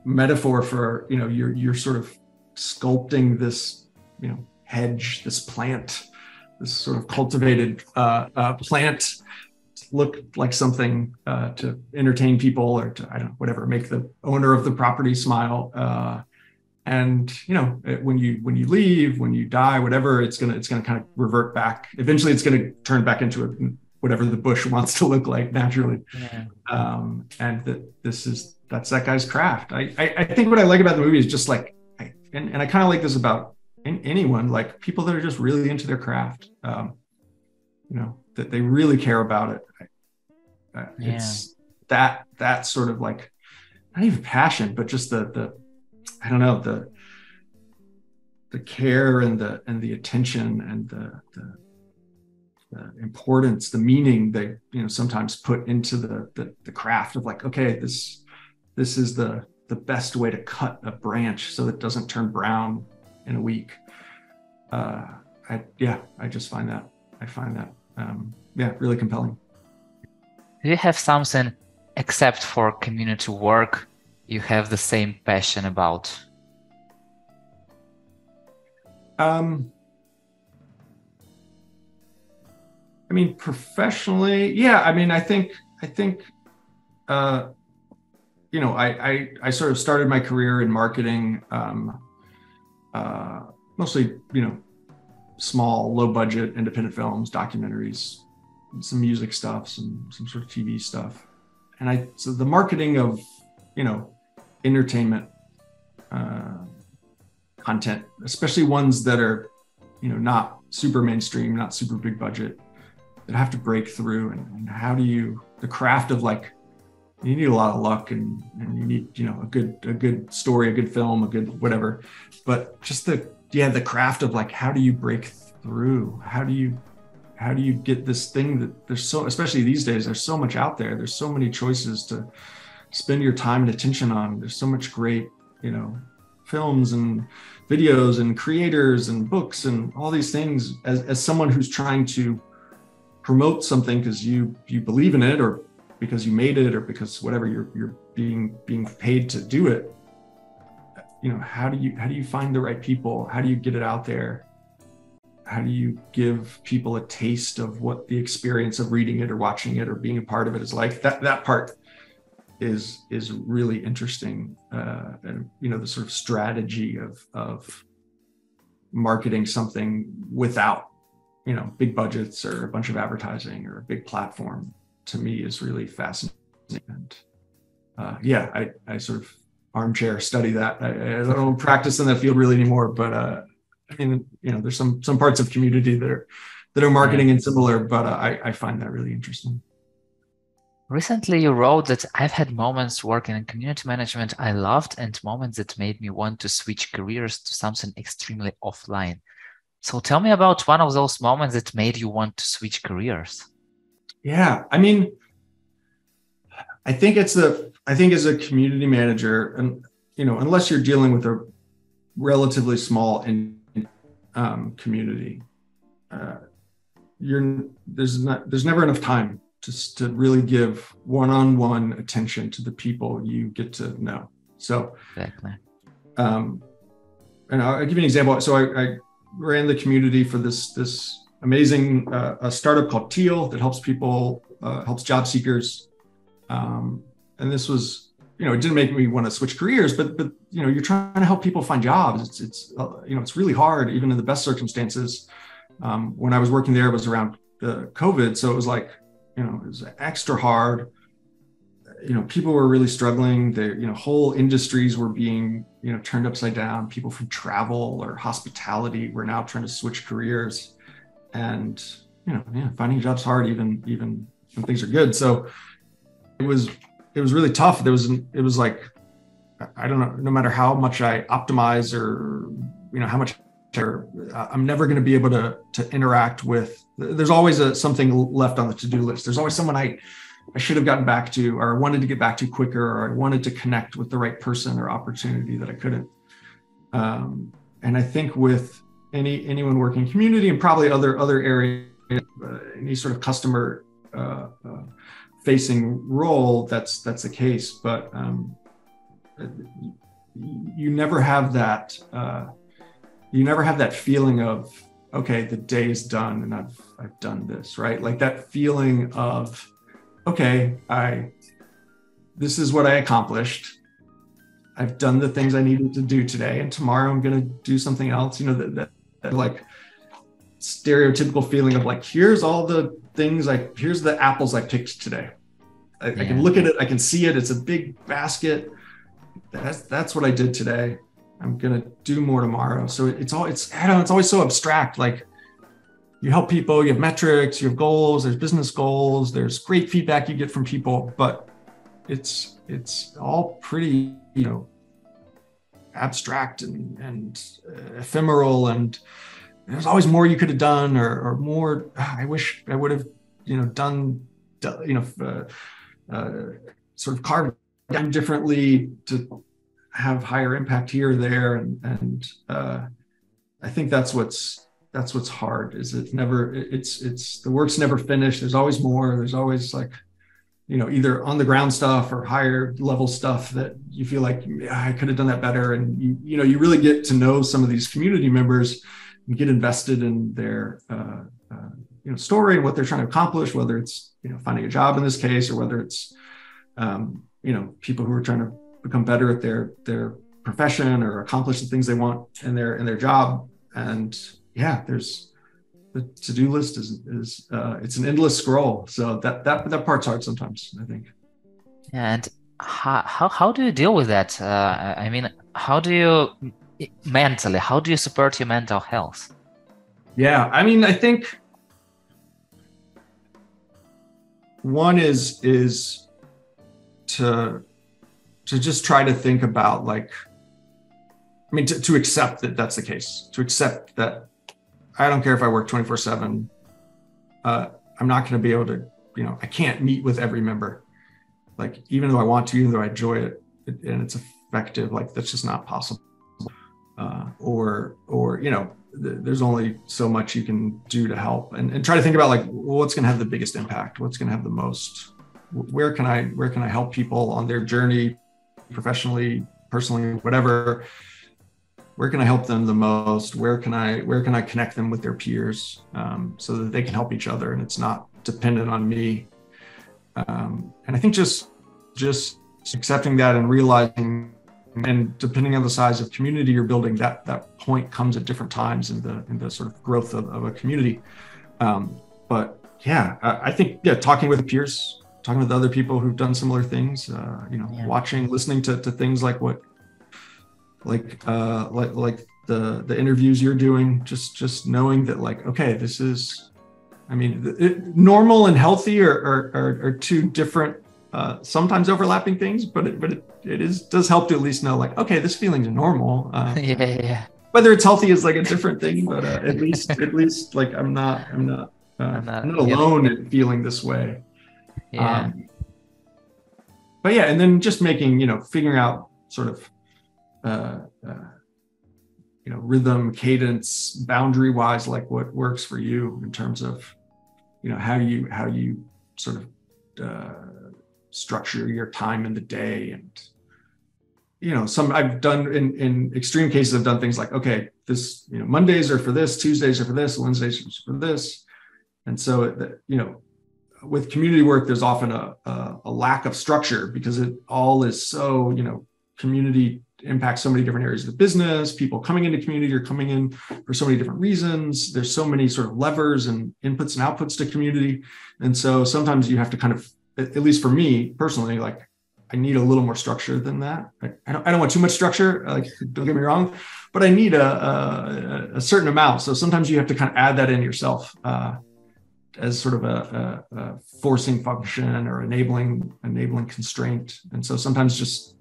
S2: metaphor for, you're sort of sculpting this, hedge, this plant, this sort of cultivated plant to look like something to entertain people, or to, I don't know, whatever, make the owner of the property smile. And when you leave, when you die, whatever, it's gonna kind of revert back. Eventually, it's gonna turn back into whatever the bush wants to look like naturally.
S1: Yeah.
S2: And that's that guy's craft. I think what I like about the movie is just like, and I kind of like this about anyone, like people that are just really into their craft, that they really care about it. It's that sort of, like, not even passion, but just the I don't know, the care and the attention and the importance, the meaning they sometimes put into the craft of, like, okay, this is the best way to cut a branch so that it doesn't turn brown in a week. I just find that really compelling.
S1: Do you have something, except for community work, you have the same passion about?
S2: I mean, professionally, yeah. I mean, I think, I sort of started my career in marketing, mostly, small, low budget, independent films, documentaries, some music stuff, some sort of TV stuff. And so the marketing of, entertainment content, especially ones that are, not super mainstream, not super big budget, that have to break through. And how do the craft of, like, you need a lot of luck, and you need, a good story, a good film, a good whatever, but just the craft of, like, how do you break through? How do you get this thing that there's so, especially these days, there's so much out there. There's so many choices to spend your time and attention on. There's so much great, films and videos and creators and books and all these things. As someone who's trying to promote something because you believe in it, or because you made it, or because whatever, you're being paid to do it. How do you find the right people? How do you get it out there? How do you give people a taste of what the experience of reading it or watching it or being a part of it is like? That part is really interesting. And the sort of strategy of marketing something without, big budgets or a bunch of advertising or a big platform, to me is really fascinating. And I sort of armchair study that. I don't practice in that field really anymore, but I mean, there's some parts of community that are that are
S1: Yeah.
S2: marketing and similar, but I find that really interesting.
S1: Recently, you wrote that I've had moments working in community management I loved and moments that made me want to switch careers to something extremely offline. So tell me about one of those moments that made you want to switch careers.
S2: Yeah, I mean, I think as a community manager, and unless you're dealing with a relatively small community, uh, there's never enough time to really give one-on-one attention to the people you get to know. So,
S1: Exactly.
S2: and I'll give you an example. So I ran the community for this amazing a startup called Teal that helps people helps job seekers. And this was, it didn't make me want to switch careers, but you're trying to help people find jobs. It's really hard, even in the best circumstances. When I was working there, it was around COVID, so it was like, it was extra hard. People were really struggling. Whole industries were being, turned upside down. People from travel or hospitality were now trying to switch careers, and finding a job's hard, even when things are good. So it was really tough. It was like, I don't know, no matter how much I optimize or, how much I'm never going to be able to interact with. There's always something left on the to-do list. There's always someone I should have gotten back to, or wanted to get back to quicker, or I wanted to connect with the right person or opportunity that I couldn't. And I think with anyone working in community, and probably other areas, any sort of customer facing role, that's the case. But you never have that. You never have that feeling of, okay, the day is done and I've done this, right? Like that feeling of, okay, this is what I accomplished. I've done the things I needed to do today, and tomorrow I'm going to do something else. That like stereotypical feeling of like, here's all the things here's the apples I picked today. I can look at it, I can see it. It's a big basket. That's what I did today. I'm going to do more tomorrow. So it's always so abstract. Like, you help people, you have metrics, you have goals, there's business goals, there's great feedback you get from people, but it's all pretty, abstract and ephemeral, and there's always more you could have done, or more. I wish I would have, done, sort of carved down differently to have higher impact here or there, and I think that's what's hard. Is it's the work's never finished. There's always more. There's always like, either on the ground stuff or higher level stuff that you feel like, I could have done that better. And you really get to know some of these community members and get invested in their story and what they're trying to accomplish, whether it's finding a job in this case, or whether it's people who are trying to become better at their profession or accomplish the things they want in their job. And there's the to-do list is it's an endless scroll. So that part's hard sometimes, I think.
S1: And how do you deal with that? I mean, how do you support your mental health?
S2: Yeah, I mean, I think one is to just try to think about, like, I mean, to accept that that's the case, to accept that I don't care if I work 24/7. I'm not going to be able to, I can't meet with every member. Like, even though I want to, even though I enjoy it and it's effective, like, that's just not possible. Or there's only so much you can do to help, and try to think about, like, well, what's going to have the biggest impact? What's going to have the most? Where can I help people on their journey, professionally, personally, whatever? Where can I help them the most? Where can I connect them with their peers, so that they can help each other and it's not dependent on me? And I think just accepting that and realizing, and depending on the size of community you're building, that point comes at different times in the sort of growth of a community. But I think talking with peers, talking with other people who've done similar things, watching, listening to things like the interviews you're doing, just knowing that, like, okay, this is I mean, normal and healthy are two different, sometimes overlapping things, but does help to at least know, like, okay, this feeling's normal.
S1: Yeah.
S2: Whether it's healthy is like a different thing, but at least like I'm not
S1: I'm not,
S2: alone in feeling this way.
S1: yeah.
S2: But yeah, and then just making, figuring out sort of, rhythm, cadence, boundary wise, like what works for you in terms of, how you sort of structure your time in the day. And, some I've done in extreme cases, I've done things like, okay, this, Mondays are for this, Tuesdays are for this, Wednesdays are for this. And so, with community work, there's often a lack of structure because it all is so, community impacts so many different areas of the business. People coming into community are coming in for so many different reasons. There's so many sort of levers and inputs and outputs to community. And so sometimes you have to kind of, at least for me personally, like I need a little more structure than that. I don't want too much structure, like, don't get me wrong, but I need a certain amount. So sometimes you have to kind of add that in yourself, as sort of a forcing function or enabling constraint. And so sometimes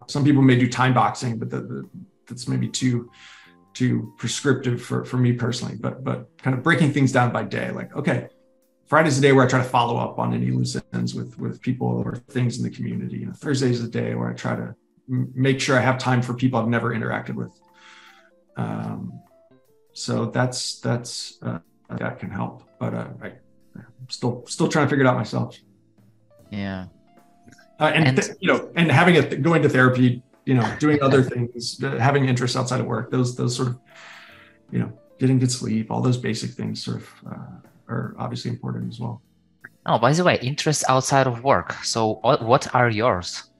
S2: some people may do time boxing, but that's maybe too prescriptive for me personally, but kind of breaking things down by day, like, okay, Friday's the day where I try to follow up on any loose ends with people or things in the community. Thursday's the day where I try to make sure I have time for people I've never interacted with. So that can help, but I'm still trying to figure it out myself.
S1: Yeah.
S2: And having going to therapy, doing other things, having interests outside of work, those sort of, getting good sleep, all those basic things sort of are obviously important as well.
S1: Oh, by the way, interests outside of work. So what are yours?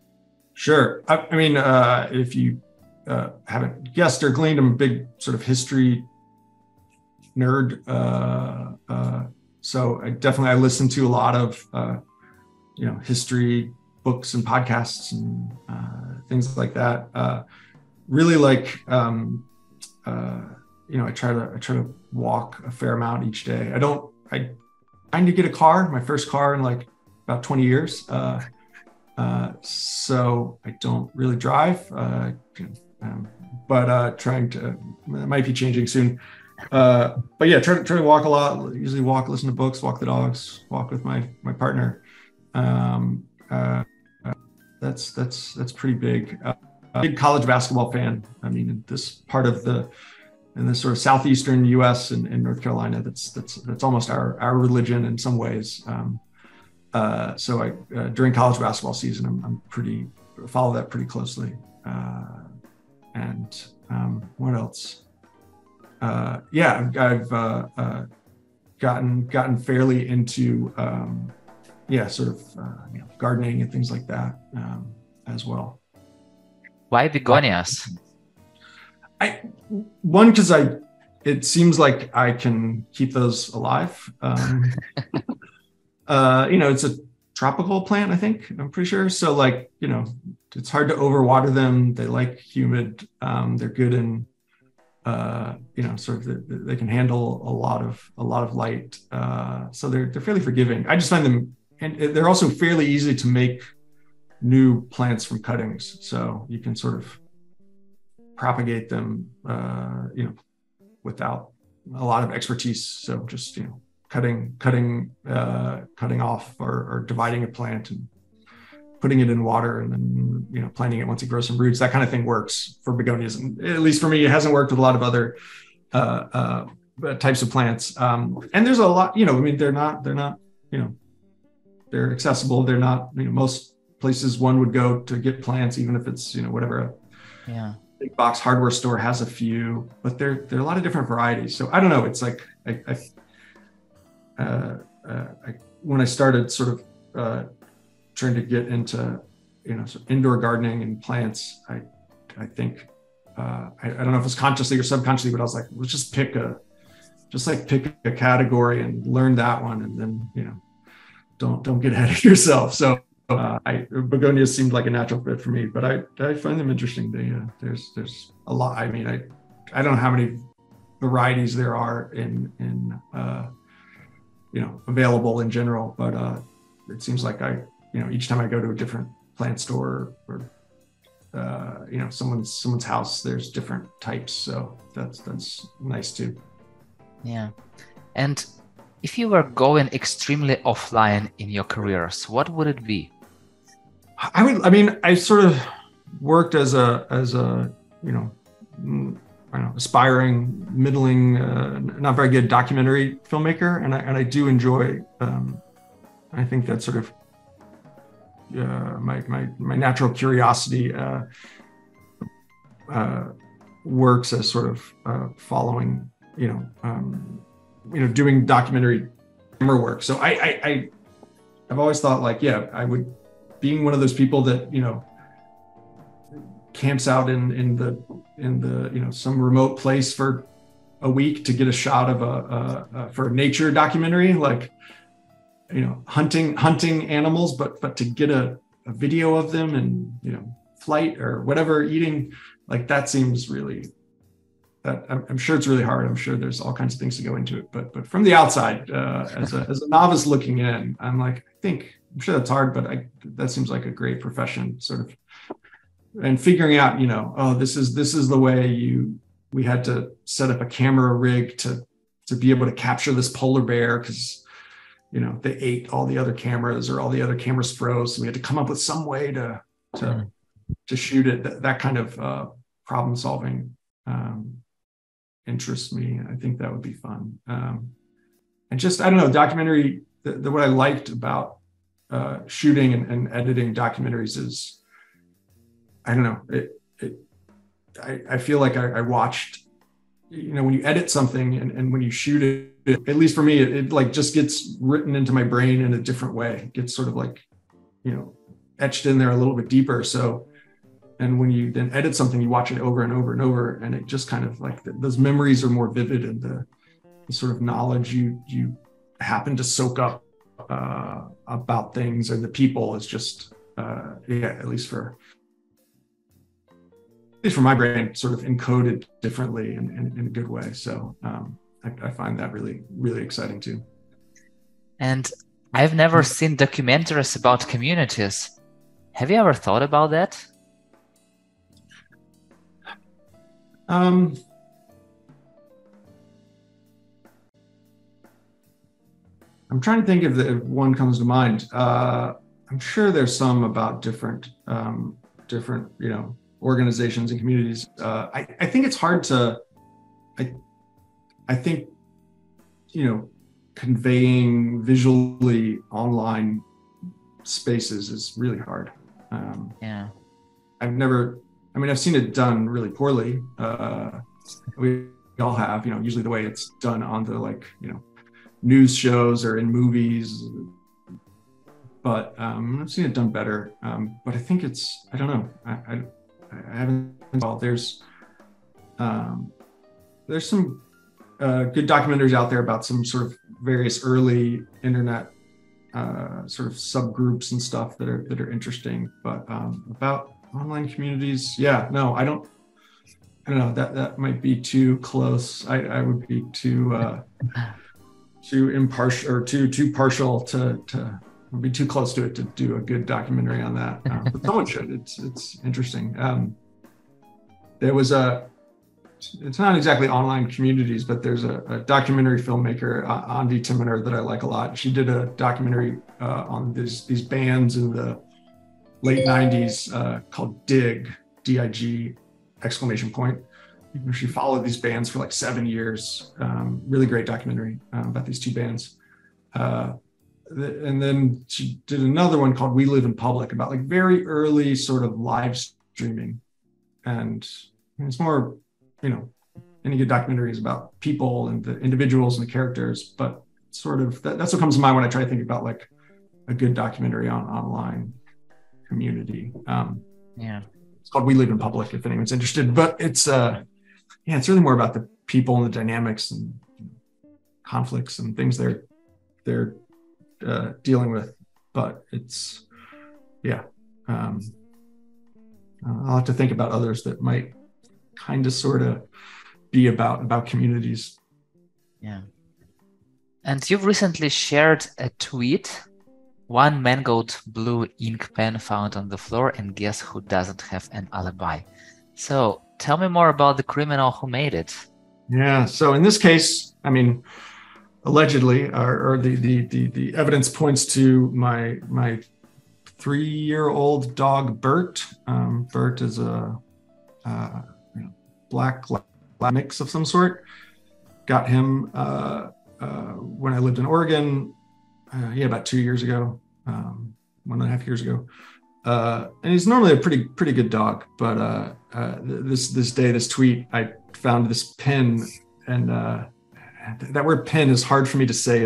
S2: Sure. I mean, if you haven't guessed or gleaned, I'm a big sort of history nerd. So I listen to a lot of, history books and podcasts and things like that. Really like, I try to walk a fair amount each day. I trying to get a car, my first car in like about 20 years. So I don't really drive, but trying to, it might be changing soon. But yeah, try to walk a lot, usually listen to books, walk the dogs, walk with my partner. That's pretty big. Big college basketball fan. I mean, in this sort of southeastern U.S. and in North Carolina, that's almost our religion in some ways. So during college basketball season, I'm follow that pretty closely. And what else? I've gotten fairly into sort of gardening and things like that as well.
S1: Why begonias?
S2: Because it seems like I can keep those alive. It's a tropical plant, I think, I'm pretty sure. So like, it's hard to overwater them. They like humid. They're good in, sort of they can handle a lot of light. So they're fairly forgiving. I just find them, and they're also fairly easy to make new plants from cuttings. So you can sort of propagate them, without a lot of expertise. So just, cutting off or dividing a plant and putting it in water and then, planting it once it grows some roots, that kind of thing works for begonias. And at least for me, it hasn't worked with a lot of other types of plants. And there's a lot, they're not, they're accessible. They're not, most places one would go to get plants, even if it's, whatever.
S1: Yeah.
S2: Big box hardware store has a few, but there are a lot of different varieties. So I don't know. It's like, when I started sort of trying to get into, sort of indoor gardening and plants, I think, I don't know if it's consciously or subconsciously, but I was like, let's just pick a category and learn that one. And then, don't get ahead of yourself. So begonias seemed like a natural fit for me, but I find them interesting. There's a lot. I mean, I don't know how many varieties there are in available in general. But it seems like each time I go to a different plant store or someone's house, there's different types. So that's nice too.
S1: Yeah. And if you were going extremely offline in your careers, what would it be?
S2: I sort of worked as a aspiring, middling, not very good documentary filmmaker, and I do enjoy. I think that sort of my natural curiosity works as sort of following, doing documentary camera work. So I've always thought like, I would, being one of those people that camps out in the some remote place for a week to get a shot of for a nature documentary, like hunting animals, but to get a video of them and flight or whatever, eating, like that seems really, that I'm sure it's really hard. I'm sure there's all kinds of things to go into it, but from the outside, as a novice looking in, I'm like, I'm sure that's hard, but that seems like a great profession, sort of. And figuring out, this is the way we had to set up a camera rig to be able to capture this polar bear because, they ate all the other cameras or all the other cameras froze. So we had to come up with some way to shoot it. That kind of problem solving interests me. I think that would be fun. And just, I don't know, documentary, what I liked about shooting and editing documentaries is, I don't know, I feel like I watched, when you edit something and when you shoot it, at least for me, it like just gets written into my brain in a different way. It gets sort of like, etched in there a little bit deeper. So, and when you then edit something, you watch it over and over and over, and it just kind of like those memories are more vivid, and the sort of knowledge you happen to soak up about things and the people is just, at least for my brain, sort of encoded differently in a good way. So I find that really, really exciting too.
S1: And I've never seen documentaries about communities. Have you ever thought about that?
S2: I'm trying to think if one comes to mind. I'm sure there's some about different, organizations and communities. I think it's hard to, I think, conveying visually online spaces is really hard. I've seen it done really poorly. We all have, usually the way it's done on the news shows or in movies, but I've seen it done better. But I think I don't know. I haven't. Well, there's some good documentaries out there about some sort of various early internet sort of subgroups and stuff that are interesting. But about online communities, I don't know. That might be too close. I would be too impartial or too partial to be too close to it to do a good documentary on that. But someone should. It's interesting. It's not exactly online communities, but there's a documentary filmmaker, Andi Timoner, that I like a lot. She did a documentary on these bands in the late 90s called Dig, D-I-G, ! She followed these bands for like 7 years. Really great documentary about these two bands. And then she did another one called We Live in Public about like very early sort of live streaming. And it's more, any good documentary is about people and the individuals and the characters, but sort of that's what comes to mind when I try to think about like a good documentary on online community. It's called We Live in Public if anyone's interested, but it's really more about the people and the dynamics and conflicts and things they're dealing with. But it's I'll have to think about others that might kind of sort of be about communities.
S1: Yeah. And you've recently shared a tweet. One mangled blue ink pen found on the floor, and guess who doesn't have an alibi? So tell me more about the criminal who made it.
S2: Yeah. So in this case, I mean, allegedly, or the evidence points to my 3-year-old dog Bert. Bert is a black mix of some sort. Got him when I lived in Oregon. About 2 years ago, 1.5 years ago. And he's normally a pretty good dog, but this tweet, I found this pen, and that word pen is hard for me to say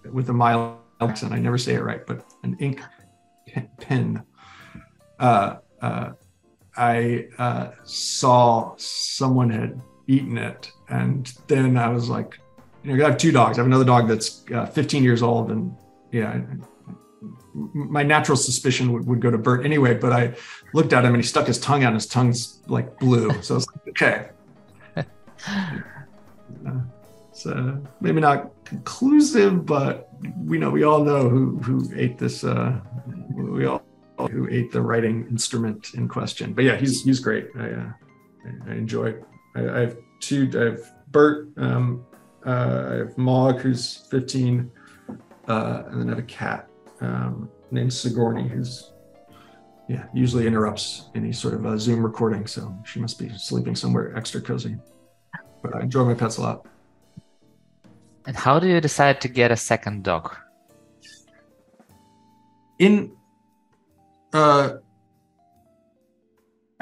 S2: with a mild accent. I never say it right, but an ink pen. I saw someone had eaten it, and then I was like, I have 2 dogs. I have another dog that's 15 years old, and my natural suspicion would go to Bert anyway, but I looked at him and he stuck his tongue out and his tongue's like blue. So I was like, okay. So maybe not conclusive, but we all know who ate this. We all know who ate the writing instrument in question. But yeah, he's great. I enjoy. I have 2. I have Bert. I have Mog, who's 15, and then I have a cat named Sigourney, who's usually interrupts any sort of a Zoom recording, so she must be sleeping somewhere extra cozy. But I enjoy my pets a lot.
S1: And how do you decide to get a second dog?
S2: I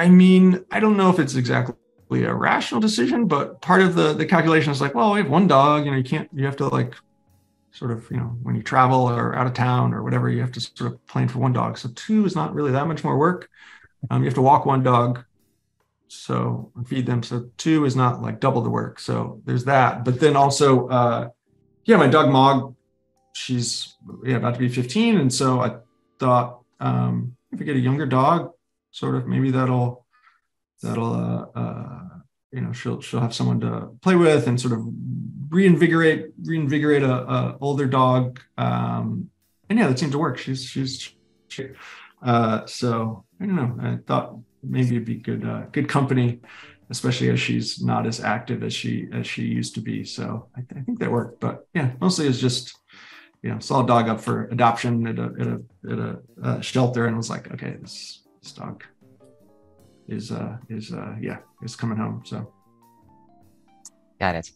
S2: mean, I don't know if it's exactly a rational decision, but part of the calculation is like, well, we have 1 dog, you have to like sort of, when you travel or out of town or whatever, you have to sort of plan for 1 dog. So 2 is not really that much more work. You have to walk 1 dog, so feed them. So 2 is not like double the work. So there's that. But then also, my dog Mog, she's about to be 15. And so I thought, if I get a younger dog, sort of maybe that'll she'll have someone to play with and sort of reinvigorate a older dog. And that seemed to work. She's so I don't know. I thought maybe it'd be good company, especially as she's not as active as she used to be. So I think that worked. But yeah, mostly it's just saw a dog up for adoption at a shelter and was like, okay, this dog is coming home. So
S1: got it.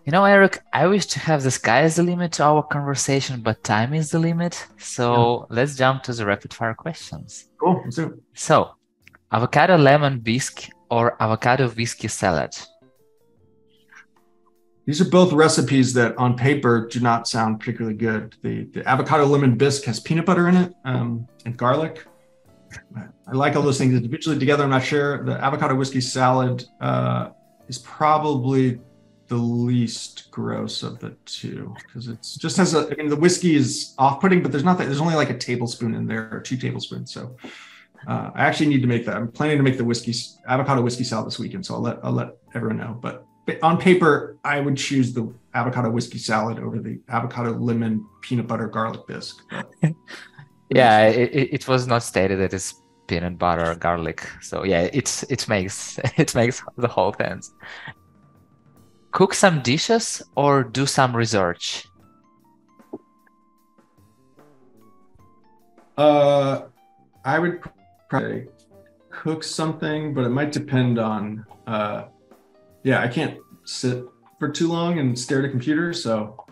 S1: Erik, I wish to have the sky as the limit to our conversation, but time is the limit. So let's jump to the rapid fire questions.
S2: Cool.
S1: So, avocado lemon bisque or avocado whiskey salad?
S2: These are both recipes that on paper do not sound particularly good. The avocado lemon bisque has peanut butter in it and garlic. I like all those things individually. Together, I'm not sure. The avocado whiskey salad is probably the least gross of the 2 because it's just has the whiskey is off-putting, but there's only like a tablespoon in there or 2 tablespoons. So I actually need to make that. I'm planning to make the avocado whiskey salad this weekend. So I'll let everyone know. But on paper, I would choose the avocado whiskey salad over the avocado lemon peanut butter garlic bisque.
S1: Yeah, it was not stated that it's peanut butter garlic. So yeah, it makes the whole sense. Cook some dishes or do some research?
S2: I would probably cook something, but it might depend on. I can't sit for too long and stare at a computer. So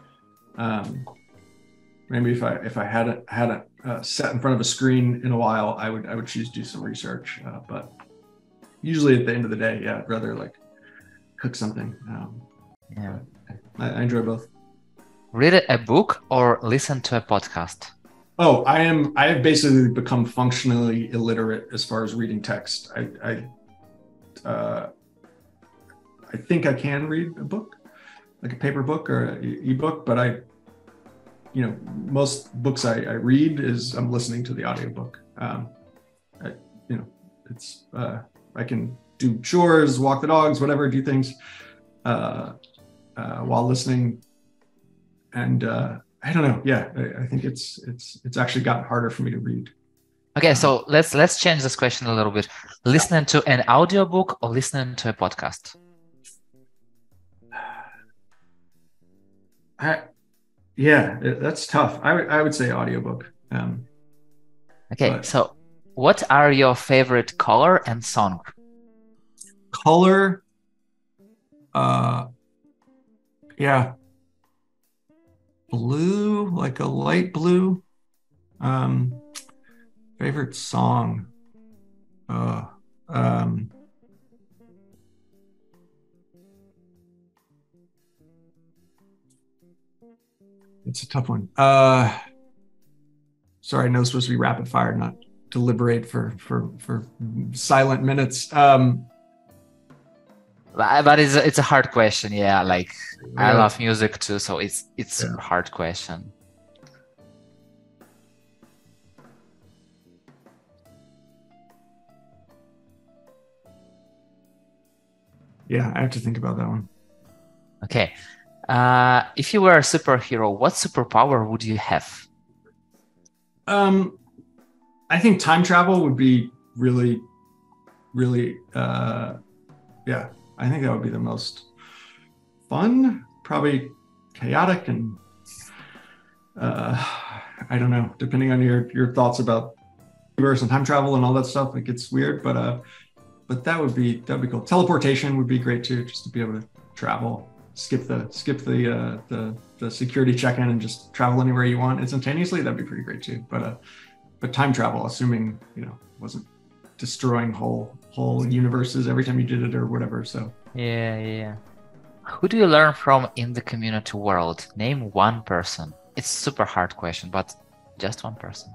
S2: maybe if I hadn't sat in front of a screen in a while, I would choose to do some research. But usually at the end of the day, I'd rather like cook something. I enjoy both.
S1: Read a book or listen to a podcast?
S2: Oh, I have basically become functionally illiterate as far as reading text. I think I can read a book, like a paper book or an ebook, but most books I read is I'm listening to the audiobook. I can do chores, walk the dogs, whatever, do things while listening. And I don't know. Yeah, I think it's actually gotten harder for me to read.
S1: Okay, so let's change this question a little bit. Listening to an audiobook or listening to a podcast?
S2: That's tough. I would say audiobook.
S1: Okay, so what are your favorite color and song?
S2: Color, blue, like a light blue. Favorite song. It's a tough one. Sorry, I know it's supposed to be rapid fire, not deliberate for silent minutes.
S1: But it's a hard question. Yeah, like I love music too, so it's a hard question.
S2: Yeah, I have to think about that one.
S1: Okay. If you were a superhero, what superpower would you have?
S2: I think time travel would be really, really, I think that would be the most fun, probably chaotic, and I don't know, depending on your thoughts about universe and time travel and all that stuff, it gets weird, but that would be cool. Teleportation would be great too, just to be able to travel, skip the security check-in and just travel anywhere you want instantaneously. That'd be pretty great too. But time travel, assuming wasn't destroying whole universes every time you did it or whatever. So
S1: yeah. Who do you learn from in the community world? Name one person. It's a super hard question, but just one person.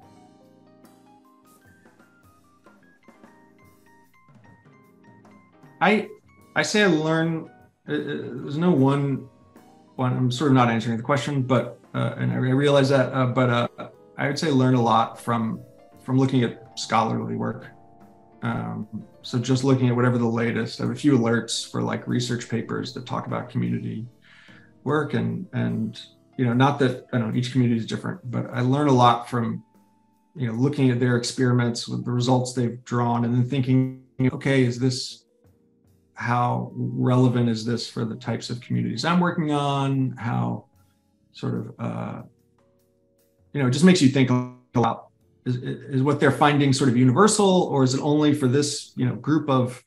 S2: I say I learn. There's no one. I'm sort of not answering the question, but and I realize that. But I would say learn a lot from looking at scholarly work. So just looking at whatever the latest. I have a few alerts for like research papers that talk about community work, and not that I know each community is different, but I learn a lot from looking at their experiments with the results they've drawn, and then thinking, okay, how relevant is this for the types of communities I'm working on? How sort of, it just makes you think about, is what they're finding sort of universal, or is it only for this, group of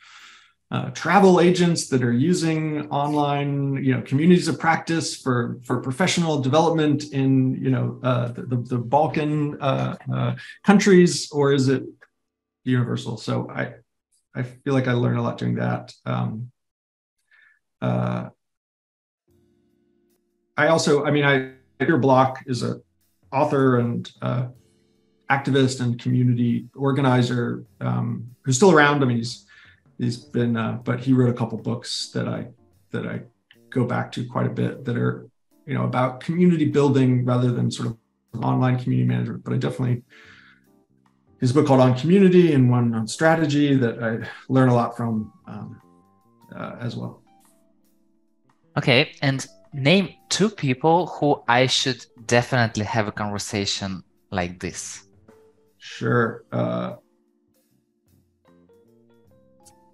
S2: travel agents that are using online, communities of practice for professional development in, the Balkan countries, or is it universal? So I feel like I learned a lot doing that. Peter Block is an author and activist and community organizer who's still around. I mean, he's been, but he wrote a couple books that I go back to quite a bit that are, about community building rather than sort of online community management. But I definitely. His book called On Community and one on strategy that I learn a lot from as well.
S1: Okay, and name two people who I should definitely have a conversation like this.
S2: Sure.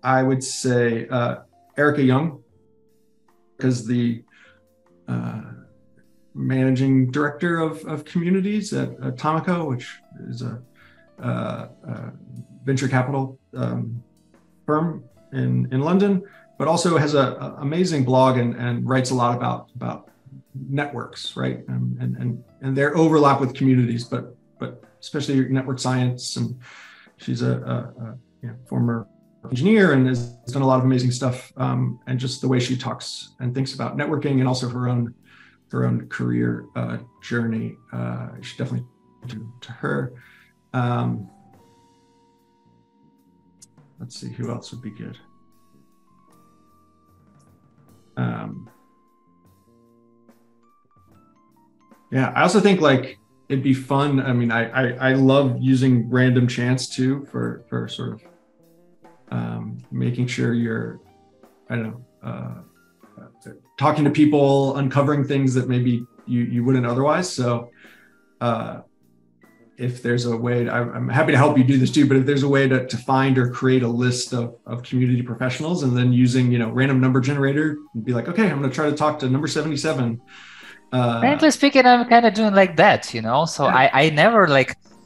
S2: I would say Erica Young, because the managing director of communities at Atomico, which is a venture capital firm in London, but also has an amazing blog and writes a lot about networks, right? And their overlap with communities, but especially network science. And she's a former engineer and has done a lot of amazing stuff. And just the way she talks and thinks about networking, and also her own career journey, you should definitely to her. Let's see, who else would be good? I also think like it'd be fun. I mean, I love using random chance too for sort of making sure you're, I don't know, talking to people, uncovering things that maybe you wouldn't otherwise. So if there's a way, I'm happy to help you do this too, but if there's a way to find or create a list of community professionals, and then using, random number generator and be like, okay, I'm going to try to talk to number 77.
S1: Frankly speaking, I'm kind of doing like that, So
S2: Yeah,
S1: I never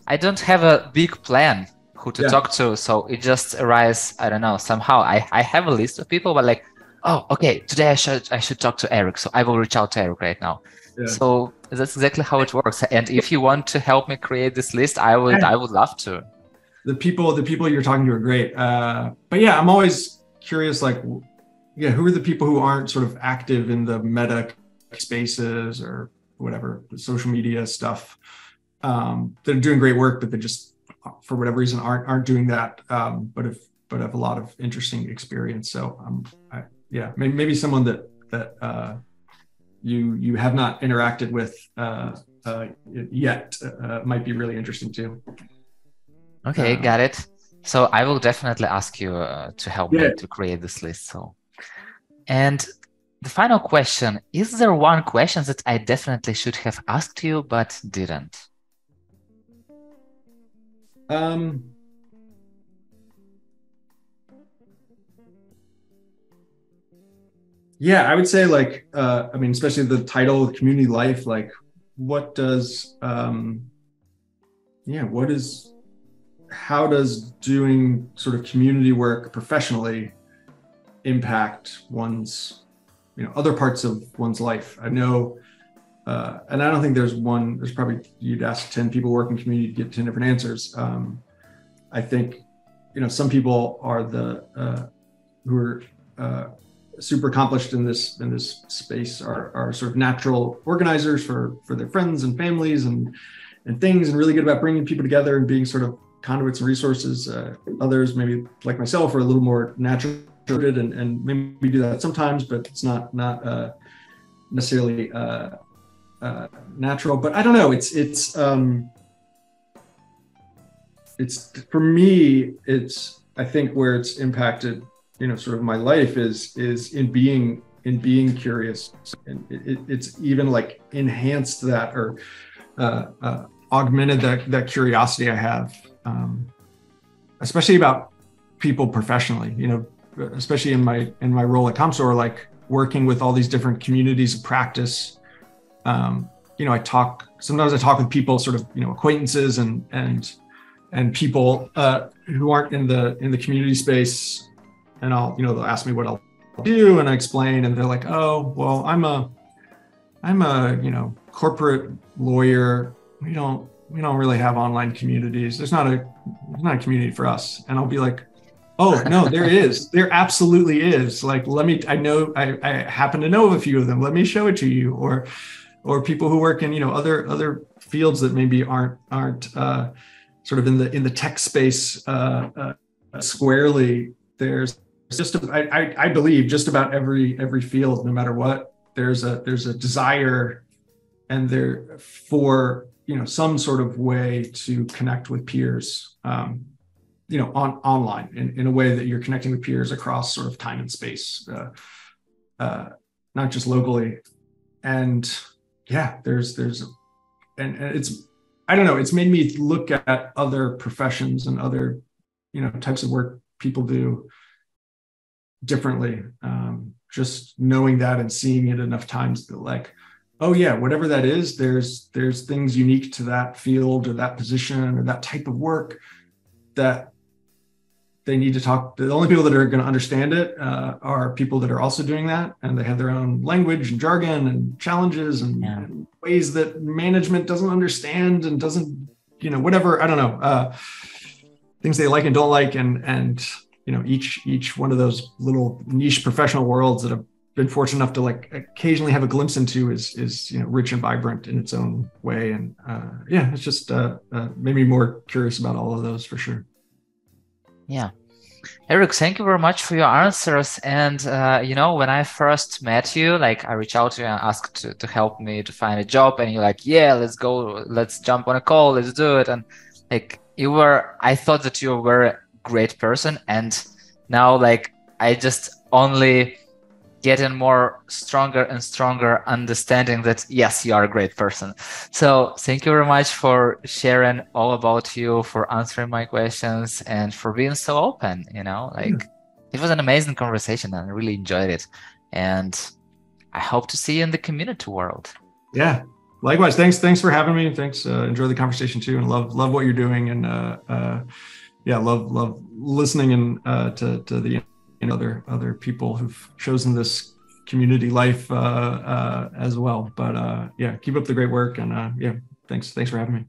S1: I don't have a big plan who to
S2: yeah,
S1: talk to. So it just arises, I don't know, somehow I have a list of people, but like, oh, okay, today I should talk to Erik. So I will reach out to Erik right now.
S2: yeah.
S1: So that's exactly how it works. And if you want to help me create this list, I would love to.
S2: The people you're talking to are great. But yeah, I'm always curious, like, yeah, who are the people who aren't sort of active in the meta spaces or whatever, the social media stuff, that are doing great work, but they just, for whatever reason, aren't doing that, but have a lot of interesting experience. So yeah, maybe someone that you have not interacted with yet might be really interesting too.
S1: Okay, got it. So I will definitely ask you to help
S2: Yeah.
S1: me to create this list. So, and the final question, is there one question that I definitely should have asked you but didn't?
S2: Um, yeah, I would say, like, I mean, especially the title, community life, like, what does, yeah, how does doing sort of community work professionally impact one's, other parts of one's life? I know, and I don't think there's probably, you'd ask 10 people working in community to get 10 different answers. I think, some people are who are super accomplished in this space are sort of natural organizers for their friends and families and things, and really good about bringing people together and being sort of conduits and resources. Others, maybe like myself, are a little more natural and maybe do that sometimes, but it's not necessarily natural. But I don't know. It's for me. It's, I think, where it's impacted, sort of my life is in being curious, and it's even like enhanced that, or augmented that curiosity I have, especially about people professionally, especially in my role at ComStore, like working with all these different communities of practice. Sometimes I talk with people, sort of, acquaintances and people who aren't in the community space, and they'll ask me what I'll do, and I explain, and they're like, oh, well, I'm a corporate lawyer. We don't really have online communities. There's not a community for us. And I'll be like, oh no, there is. There absolutely is. Like, I happen to know of a few of them. Let me show it to you. Or people who work in, other fields that maybe aren't sort of in the tech space squarely. There's I believe just about every field, no matter what, there's a desire and there for, some sort of way to connect with peers, online in a way that you're connecting with peers across sort of time and space, not just locally. And yeah, and it's, I don't know, it's made me look at other professions and other, types of work people do differently. Just knowing that and seeing it enough times that, like, oh yeah, whatever that is, there's things unique to that field or that position or that type of work that they need to talk. The only people that are going to understand it are people that are also doing that, and they have their own language and jargon and challenges and ways that management doesn't understand and doesn't, whatever, I don't know, things they like and don't like, and each one of those little niche professional worlds that have been fortunate enough to, like, occasionally have a glimpse into is rich and vibrant in its own way. And yeah, it's just made me more curious about all of those, for sure.
S1: Yeah. Erik, thank you very much for your answers. And, when I first met you, like, I reached out to you and asked to help me to find a job. And you're like, yeah, let's go, let's jump on a call, let's do it. And like, I thought that you were a great person. And now like I just only getting more stronger and stronger understanding that yes, you are a great person. So thank you very much for sharing all about you, for answering my questions, and for being so open.
S2: Yeah.
S1: Like it was an amazing conversation and I really enjoyed it. And I hope to see you in the community world.
S2: Yeah. Likewise. Thanks for having me. Thanks. Enjoy the conversation too, and love what you're doing. And yeah, love listening and to the other people who've chosen this community life as well. But yeah, keep up the great work. And yeah, thanks for having me.